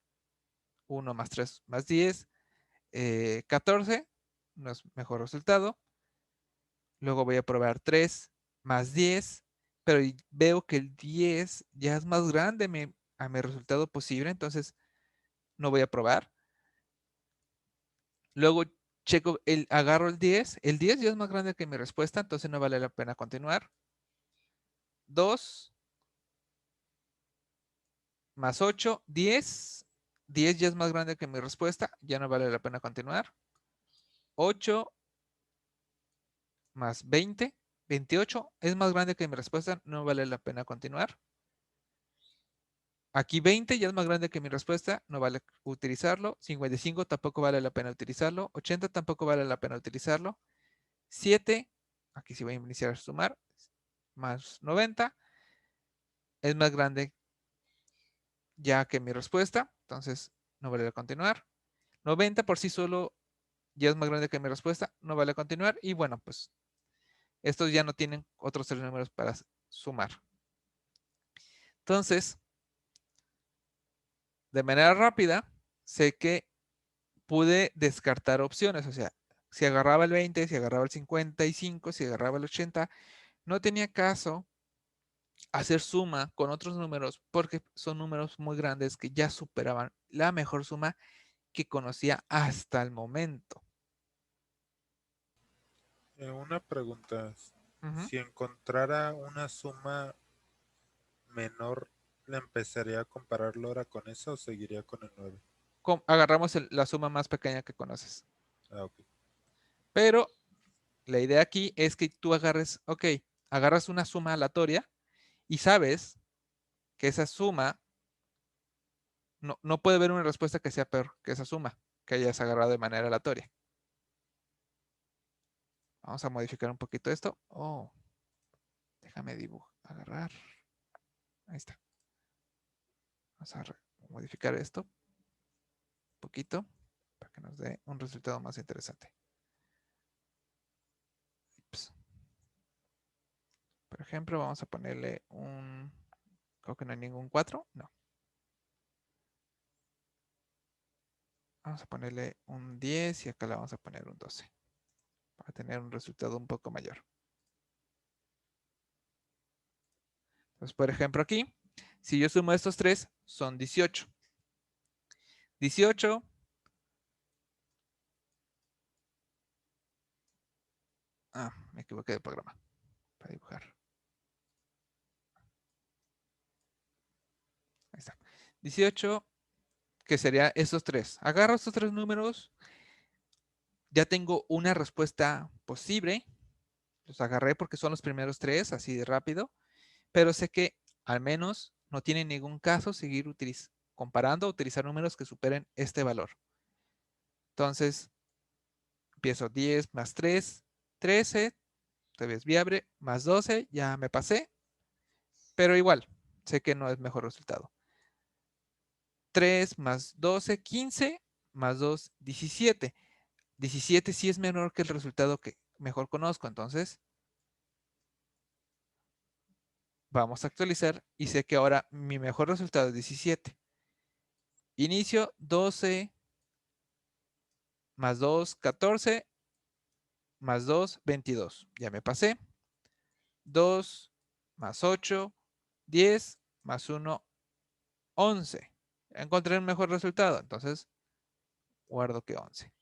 1 más 3 más 10, 14, no es mejor resultado. Luego voy a probar 3 más 10, pero veo que el 10 ya es más grande a mi resultado posible, entonces no voy a probar. Luego checo, agarro el 10 ya es más grande que mi respuesta, entonces no vale la pena continuar. 2 más 8, 10 ya es más grande que mi respuesta, ya no vale la pena continuar. 8 más 20, 28 es más grande que mi respuesta, no vale la pena continuar. Aquí 20 ya es más grande que mi respuesta, no vale utilizarlo. 55 tampoco vale la pena utilizarlo. 80 tampoco vale la pena utilizarlo. 7, aquí sí voy a iniciar a sumar, más 90, es más grande ya que mi respuesta, entonces no vale la continuar. 90 por sí solo ya es más grande que mi respuesta, no vale continuar. Y bueno, pues estos ya no tienen otros 3 números para sumar. Entonces, de manera rápida, sé que pude descartar opciones. O sea, si agarraba el 20, si agarraba el 55, si agarraba el 80, no tenía caso hacer suma con otros números porque son números muy grandes que ya superaban la mejor suma que conocía hasta el momento. Una pregunta. Ujú. Si encontrara una suma menor, ¿le empezaría a compararlo ahora con eso o seguiría con el 9? Agarramos la suma más pequeña que conoces. Ah, ok. Pero la idea aquí es que tú agarres una suma aleatoria y sabes que esa suma no puede haber una respuesta que sea peor que esa suma que hayas agarrado de manera aleatoria. Vamos a modificar un poquito esto. Oh, déjame agarrar. Ahí está. Vamos a modificar esto un poquito para que nos dé un resultado más interesante. Ups. Por ejemplo, vamos a ponerle creo que no hay ningún 4. No. Vamos a ponerle un 10 y acá le vamos a poner un 12 para tener un resultado un poco mayor. Entonces, por ejemplo, aquí, si yo sumo estos 3, son 18. 18 me equivoqué de programa para dibujar. Ahí está. 18, que sería esos tres. Agarro estos tres números. Ya tengo una respuesta posible. Los agarré porque son los primeros tres, así de rápido. Pero sé que al menos no tiene ningún caso seguir comparando o utilizar números que superen este valor. Entonces, empiezo 10 más 3, 13. Todavía es viable. Más 12, ya me pasé. Pero igual, sé que no es mejor resultado. 3 más 12, 15. Más 2, 17. 17 sí es menor que el resultado que mejor conozco. Entonces, vamos a actualizar y sé que ahora mi mejor resultado es 17. Inicio 12 más 2, 14, más 2, 22. Ya me pasé. 2 más 8, 10, más 1, 11. Encontré un mejor resultado, entonces guardo que 11.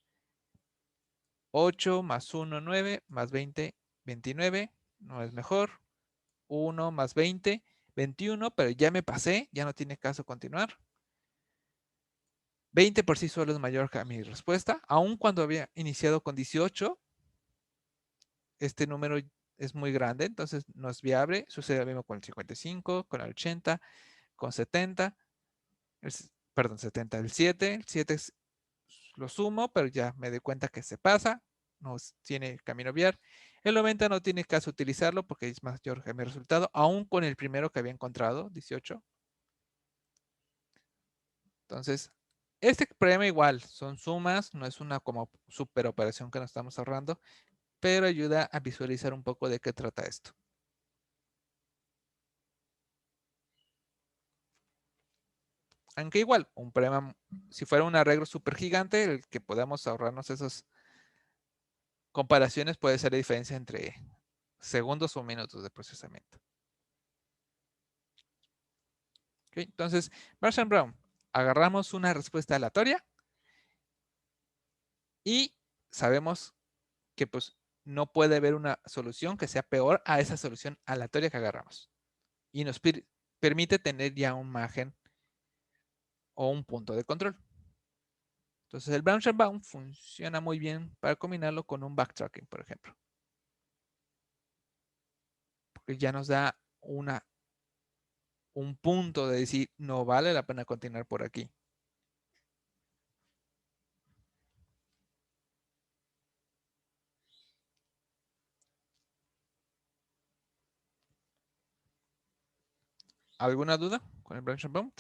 8 más 1, 9, más 20, 29. No es mejor. 1 más 20, 21, pero ya me pasé, ya no tiene caso continuar. 20 por sí solo es mayor que mi respuesta, aun cuando había iniciado con 18. Este número es muy grande, entonces no es viable. Sucede lo mismo con el 55, con el 80, con 70. Perdón, 70, el 7. El 7 lo sumo, pero ya me doy cuenta que se pasa. No tiene camino viable. El 90 no tiene caso utilizarlo porque es mayor que mi resultado, aún con el primero que había encontrado, 18. Entonces, este problema igual, son sumas, no es una como super operación que nos estamos ahorrando, pero ayuda a visualizar un poco de qué trata esto. Aunque igual, un problema, si fuera un arreglo súper gigante, el que podamos ahorrarnos esas comparaciones puede ser la diferencia entre segundos o minutos de procesamiento. Okay, entonces, Marshall Brown, agarramos una respuesta aleatoria y sabemos que pues no puede haber una solución que sea peor a esa solución aleatoria que agarramos. Y nos permite tener ya un margen o un punto de control. Entonces el Brown Bound funciona muy bien para combinarlo con un backtracking, por ejemplo. Porque ya nos da un punto de decir, no vale la pena continuar por aquí. ¿Alguna duda con el Brown Bound?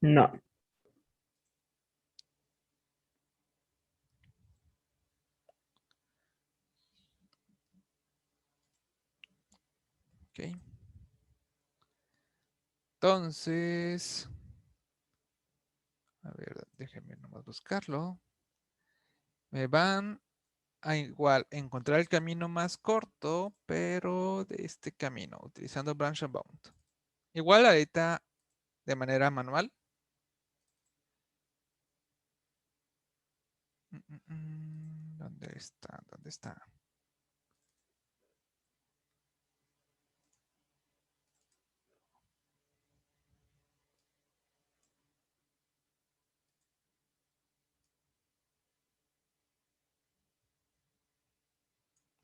No. Ok. Entonces, a ver, déjenme nomás buscarlo. Me van a igual encontrar el camino más corto, pero de este camino, utilizando Branch and Bound. Igual ahorita de manera manual. ¿Dónde está? ¿Dónde está?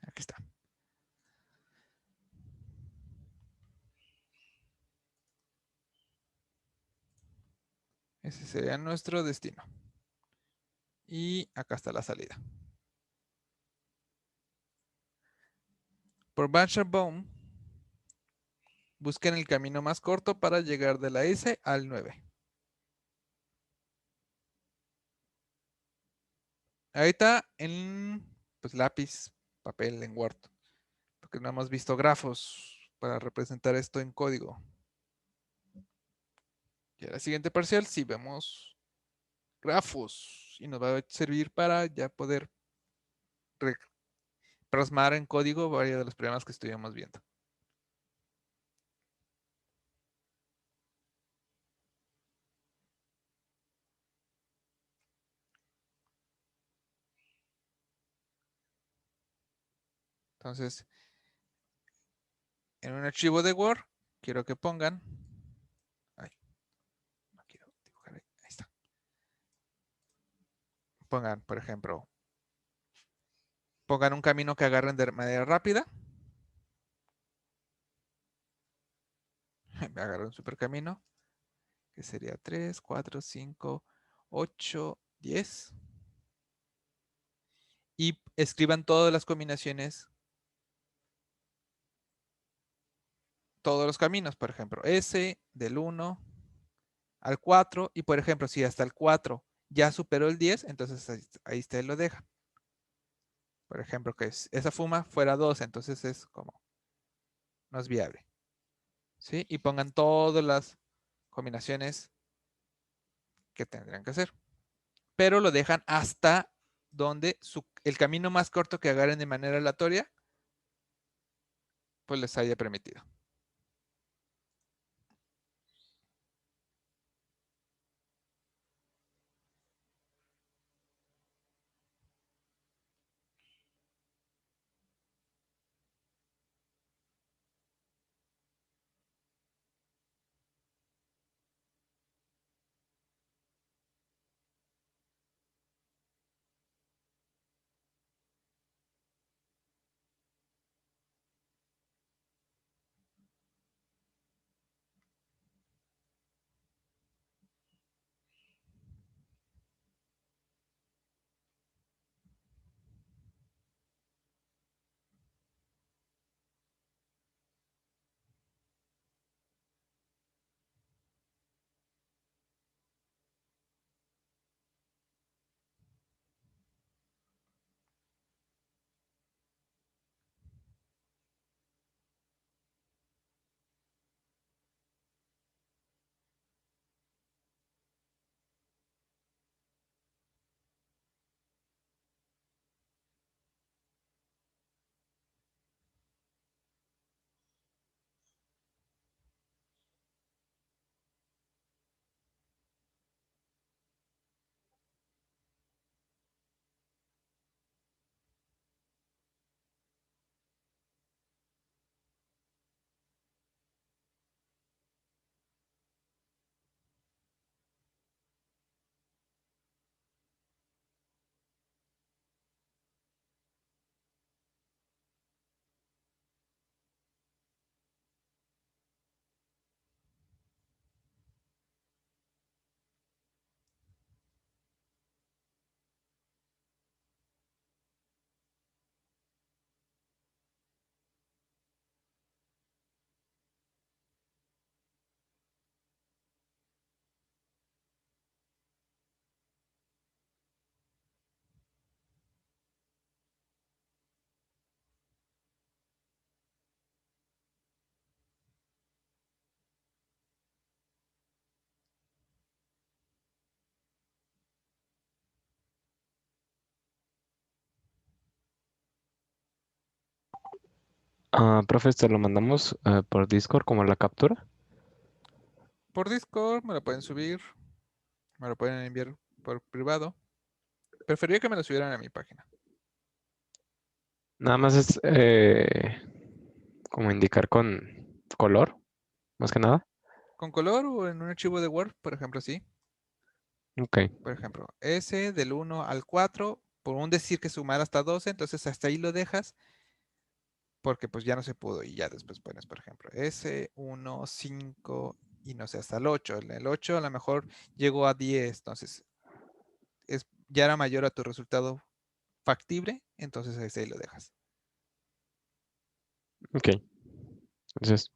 Aquí está. Ese sería nuestro destino. Y acá está la salida. Por Branch and Bound, busquen el camino más corto para llegar de la S al 9. Ahorita en pues, lápiz, papel, en Word. Porque no hemos visto grafos para representar esto en código. Y a la siguiente parcial sí vemos grafos y nos va a servir para ya poder plasmar en código varios de los problemas que estuvimos viendo. Entonces, en un archivo de Word, quiero que pongan. Ay, no quiero dibujar ahí. Ahí está. Pongan, por ejemplo, pongan un camino que agarren de manera rápida. Me agarré un super camino, que sería 3, 4, 5, 8, 10. Y escriban todas las combinaciones, todos los caminos, por ejemplo, S del 1 al 4. Y por ejemplo, si hasta el 4 ya superó el 10, entonces ahí ustedes lo dejan. Por ejemplo, que esa fuma fuera 2, entonces es como, no es viable. ¿Sí? Y pongan todas las combinaciones que tendrán que hacer. Pero lo dejan hasta donde el camino más corto que agarren de manera aleatoria, pues les haya permitido. Profe, te lo mandamos por Discord como la captura. Por Discord me lo pueden subir, me lo pueden enviar por privado. Preferiría que me lo subieran a mi página. Nada más es como indicar con color, más que nada. Con color o en un archivo de Word, por ejemplo, sí. Ok, Por ejemplo, S del 1 al 4, por un decir que sumar hasta 12, entonces hasta ahí lo dejas, porque pues ya no se pudo y ya después pones, por ejemplo, S, 1, 5 y no sé, hasta el 8. En el 8 a lo mejor llegó a 10, entonces ya era mayor a tu resultado factible, entonces ahí lo dejas. ok. Entonces,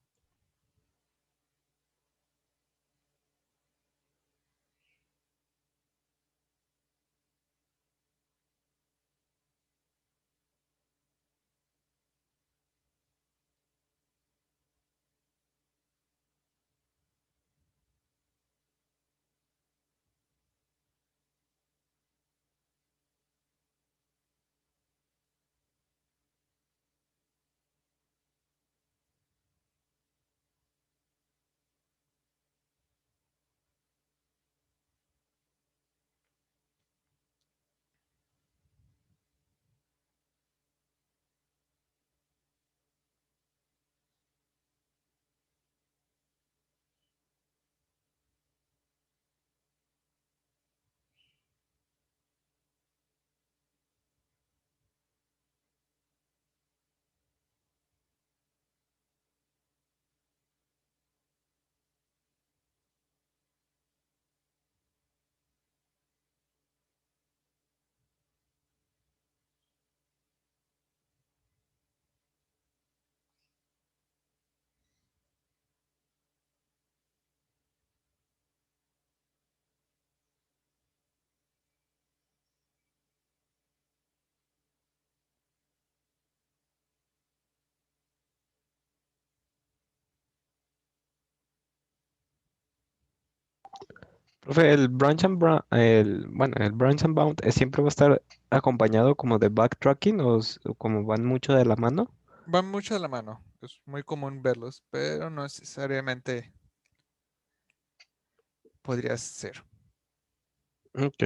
Profe, el Branch and Bound siempre va a estar acompañado como de backtracking o como van mucho de la mano. Van mucho de la mano. Es muy común verlos, pero no necesariamente podría ser. Ok.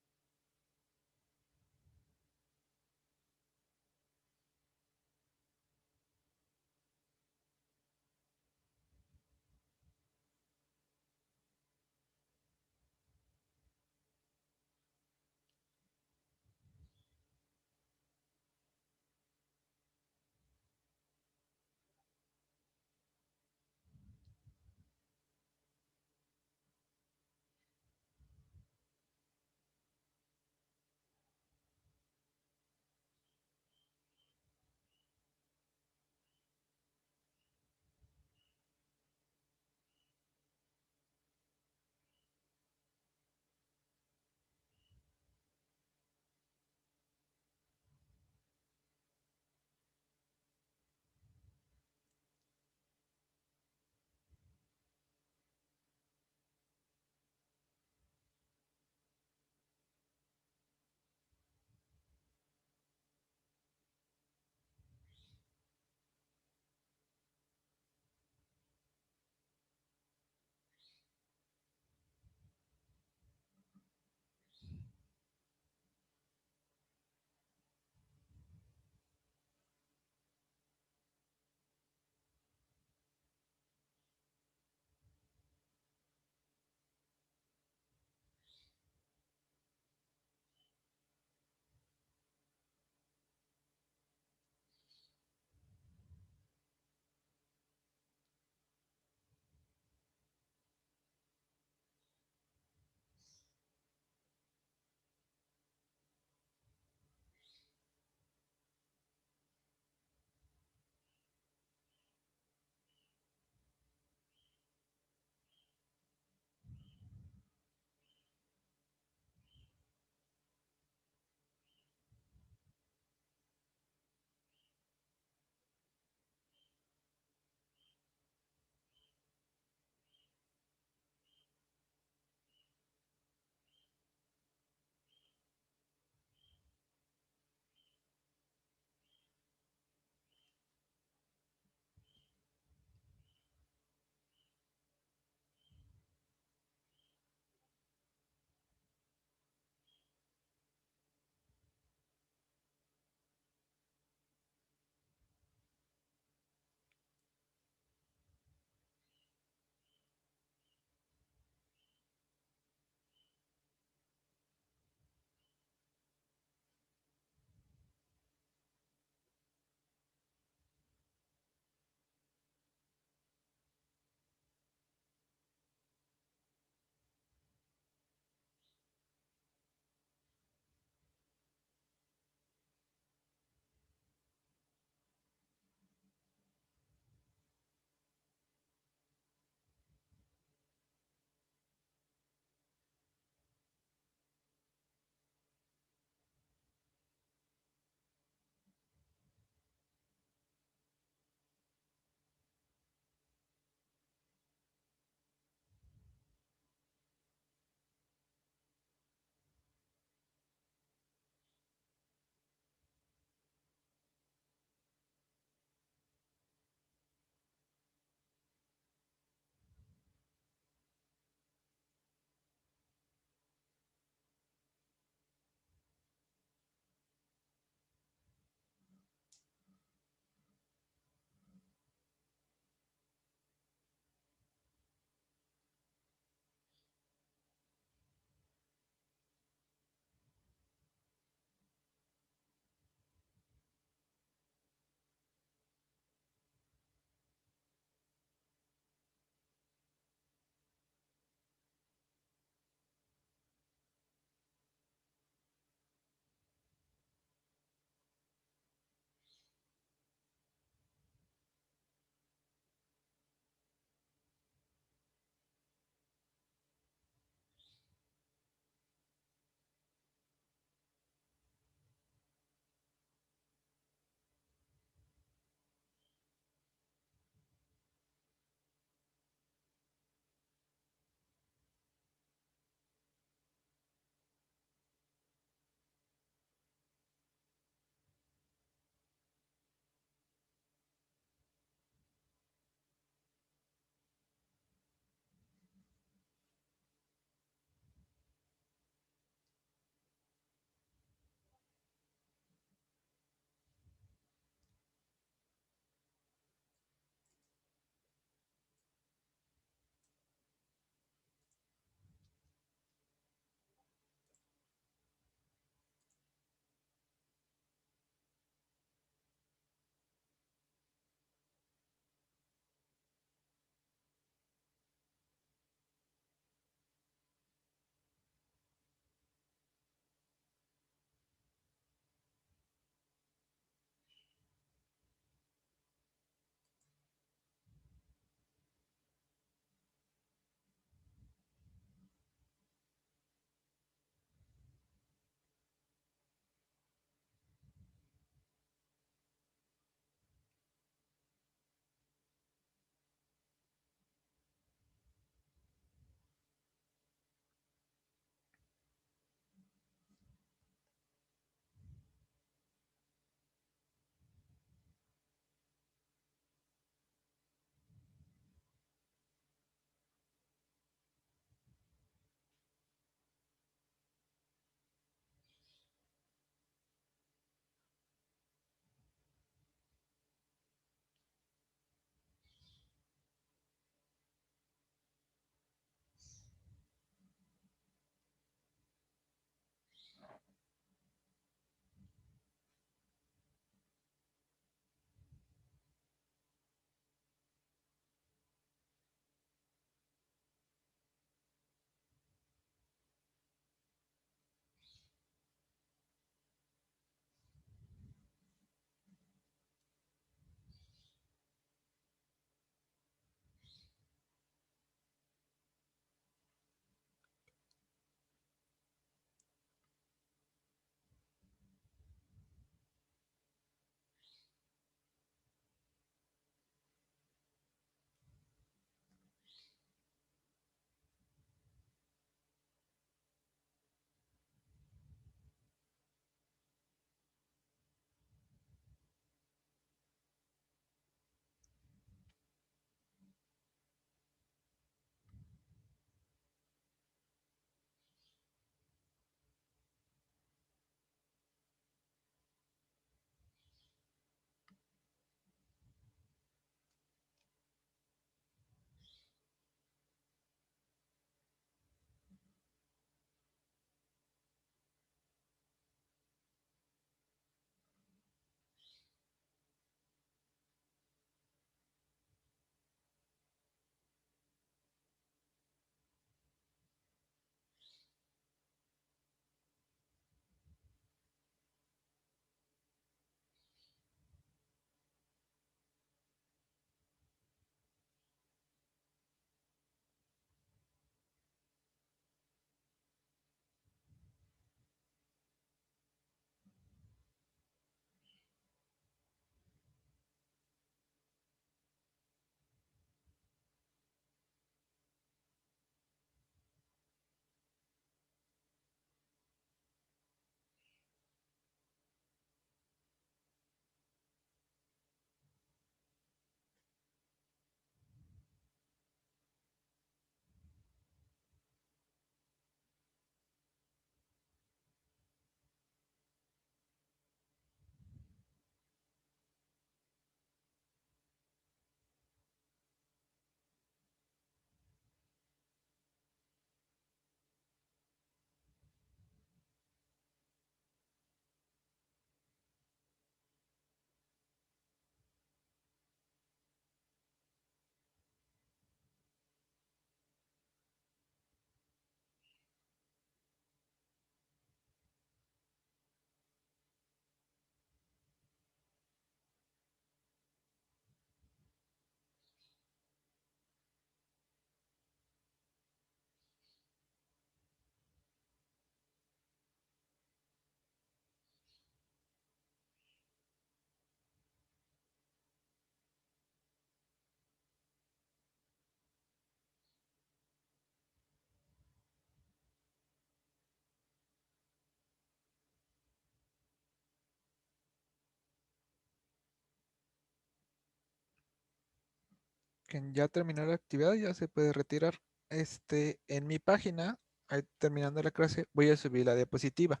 que ya terminó la actividad, ya se puede retirar. En mi página, ahí terminando la clase, voy a subir la diapositiva.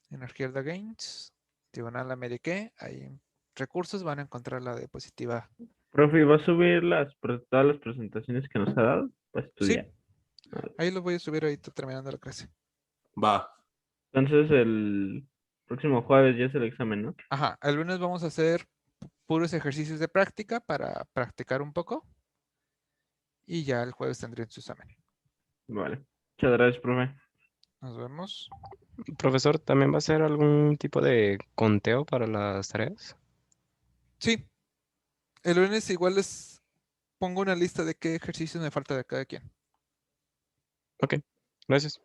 En Arquierda Games, Diagonal Amerique, ahí en recursos van a encontrar la diapositiva. Profe, ¿va a subir todas las presentaciones que nos ha dado para Sí, estudiar? ahí lo voy a subir ahorita terminando la clase. Va. Entonces el próximo jueves ya es el examen, ¿no? Ajá, el lunes vamos a hacer puros ejercicios de práctica para practicar un poco. Y ya el jueves tendré su examen. Vale. Muchas gracias, profe. Nos vemos. Profesor, ¿también va a ser algún tipo de conteo para las tareas? Sí, el lunes igual les pongo una lista de qué ejercicios me falta de cada quien. Ok, gracias.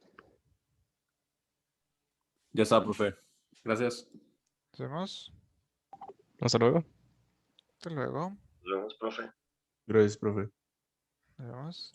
Ya está, profe. Gracias. Nos vemos. Hasta luego. Hasta luego. Nos vemos, profe. Gracias, profe. Nos vemos.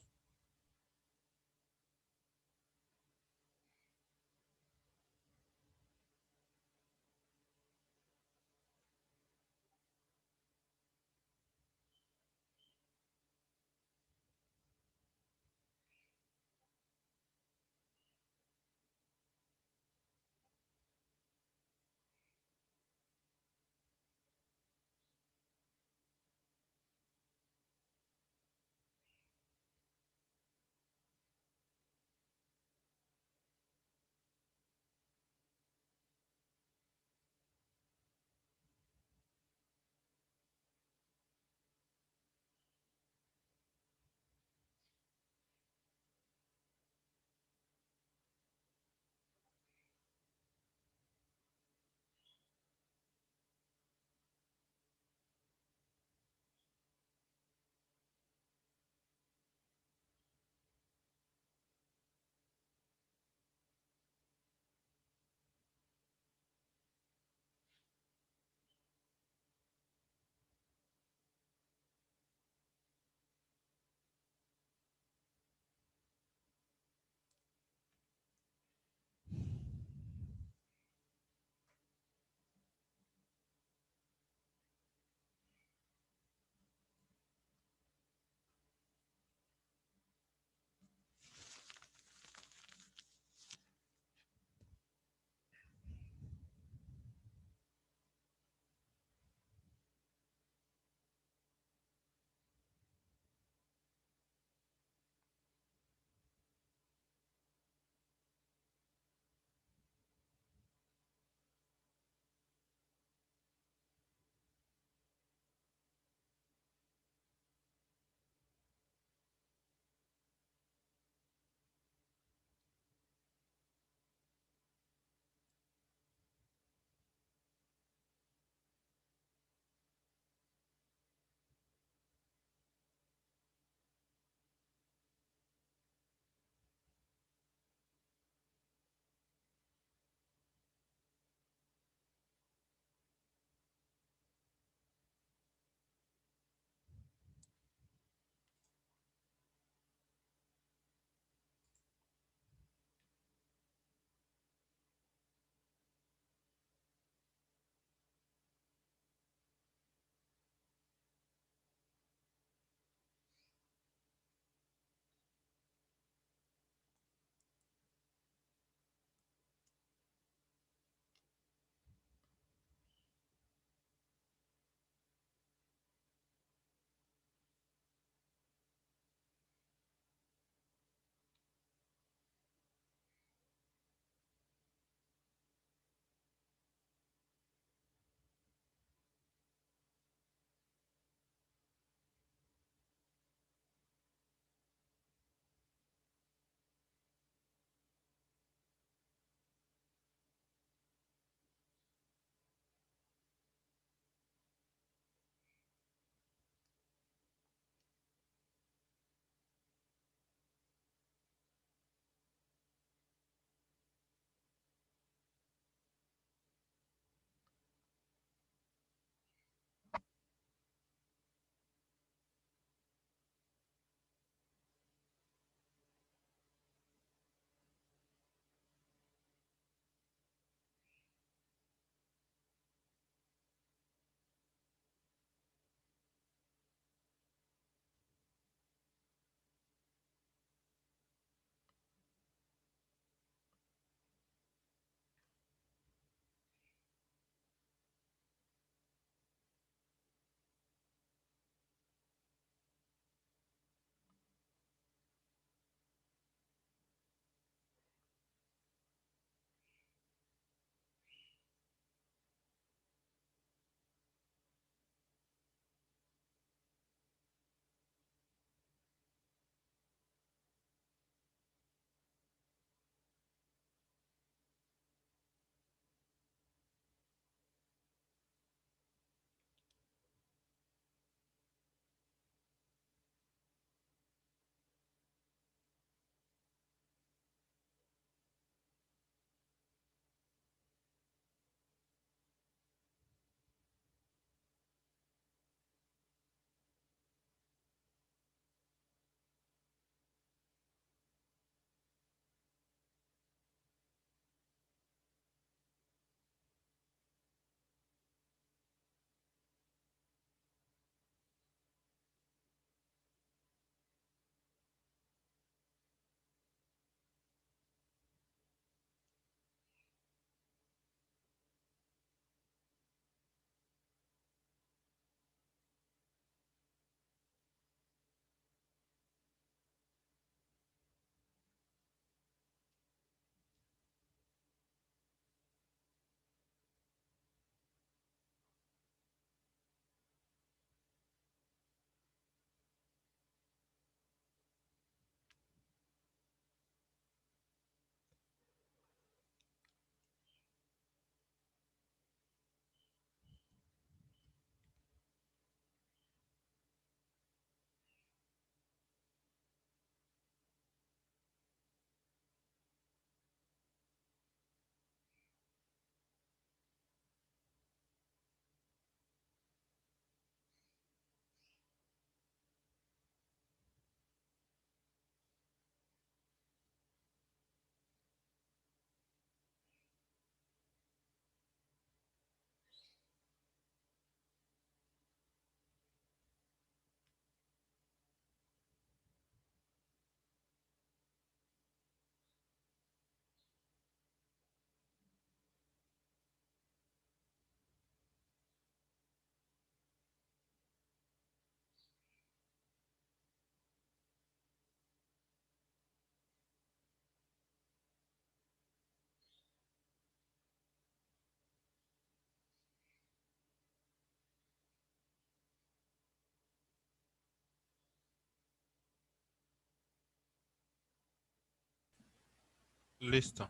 Listo.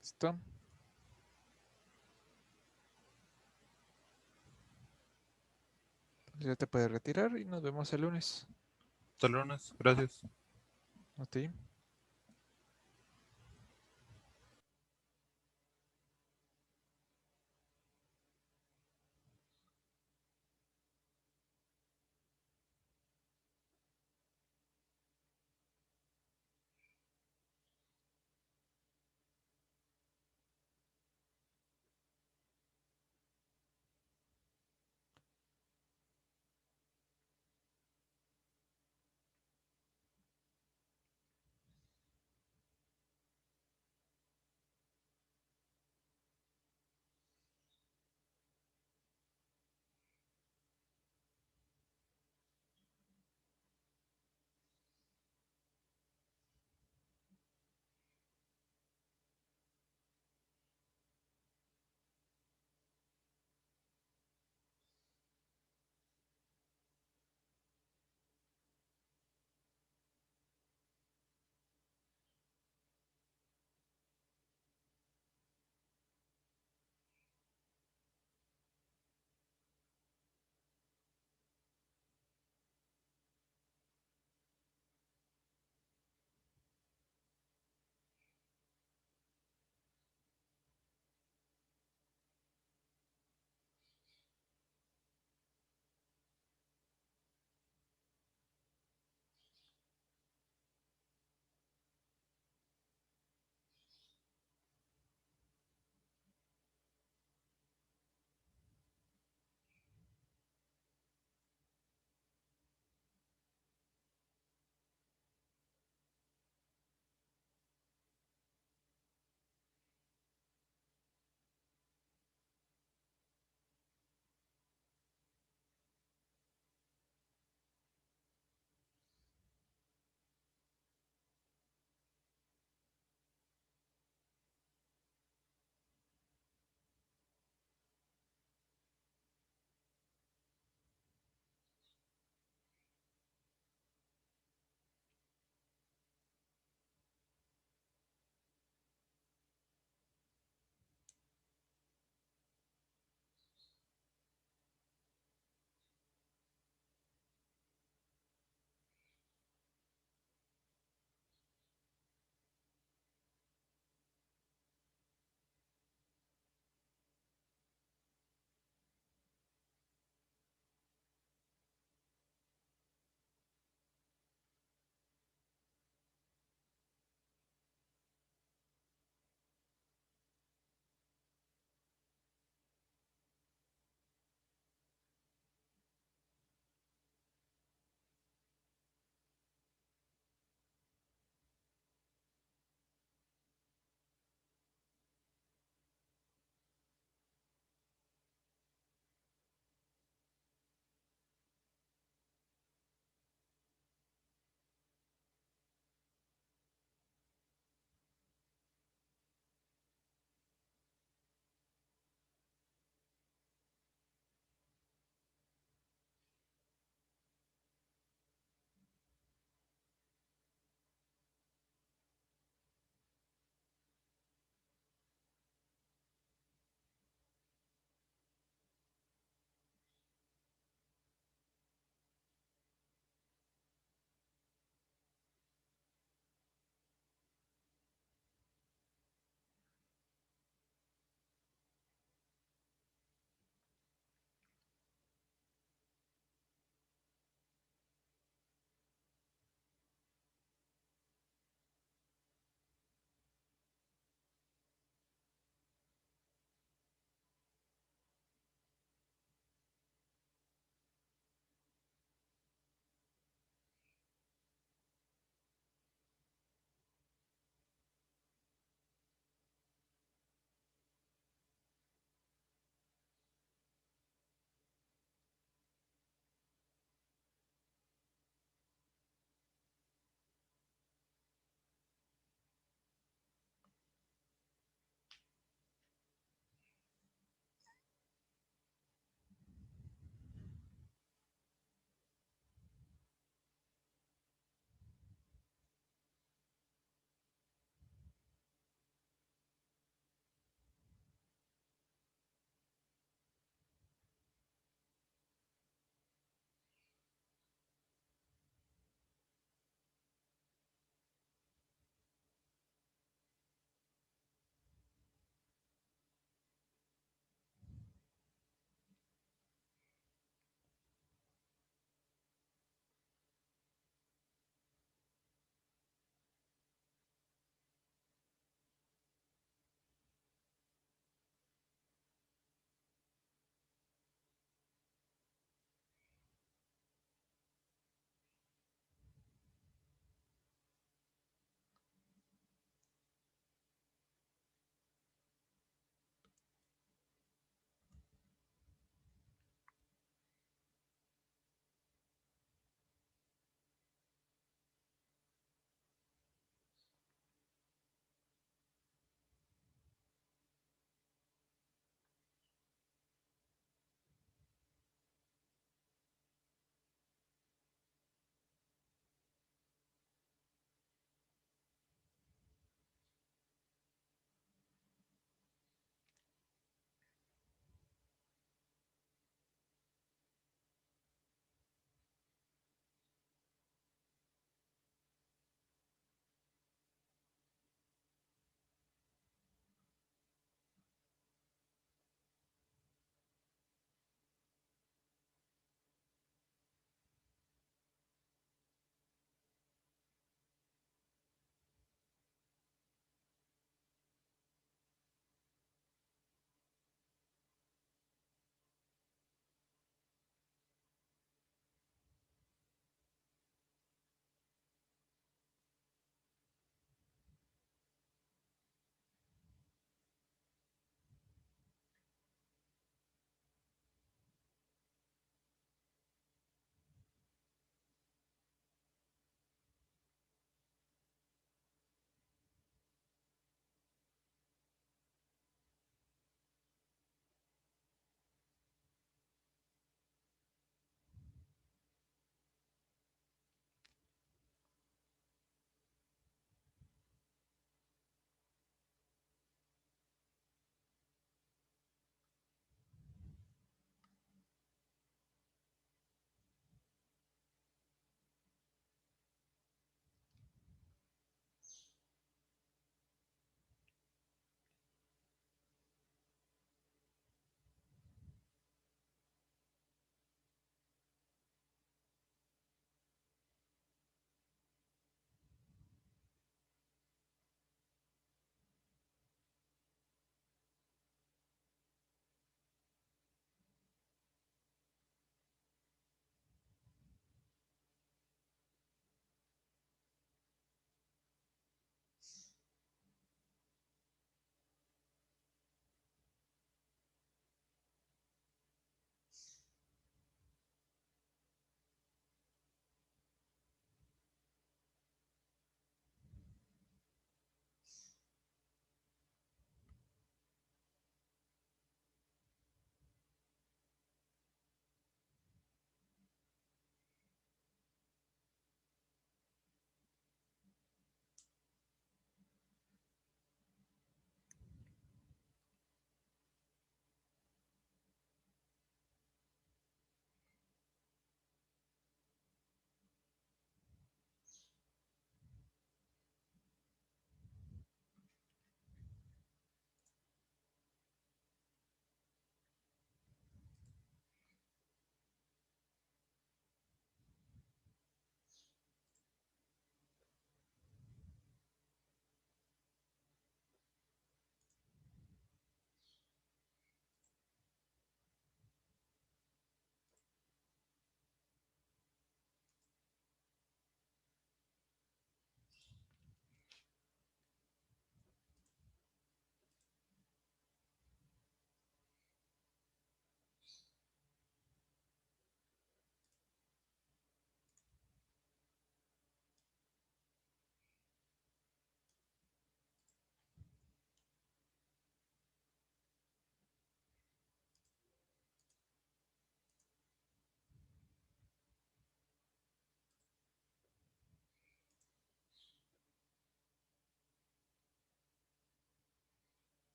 ¿Listo? Pues ya te puedes retirar y nos vemos el lunes. Hasta el lunes. Gracias. ¿A ti?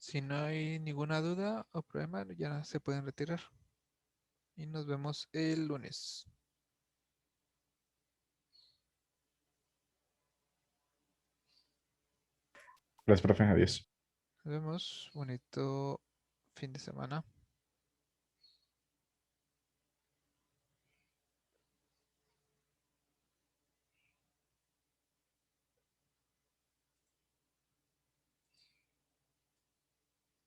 Si no hay ninguna duda o problema, ya se pueden retirar. Y nos vemos el lunes. Gracias, profe. Adiós. Nos vemos. Bonito fin de semana.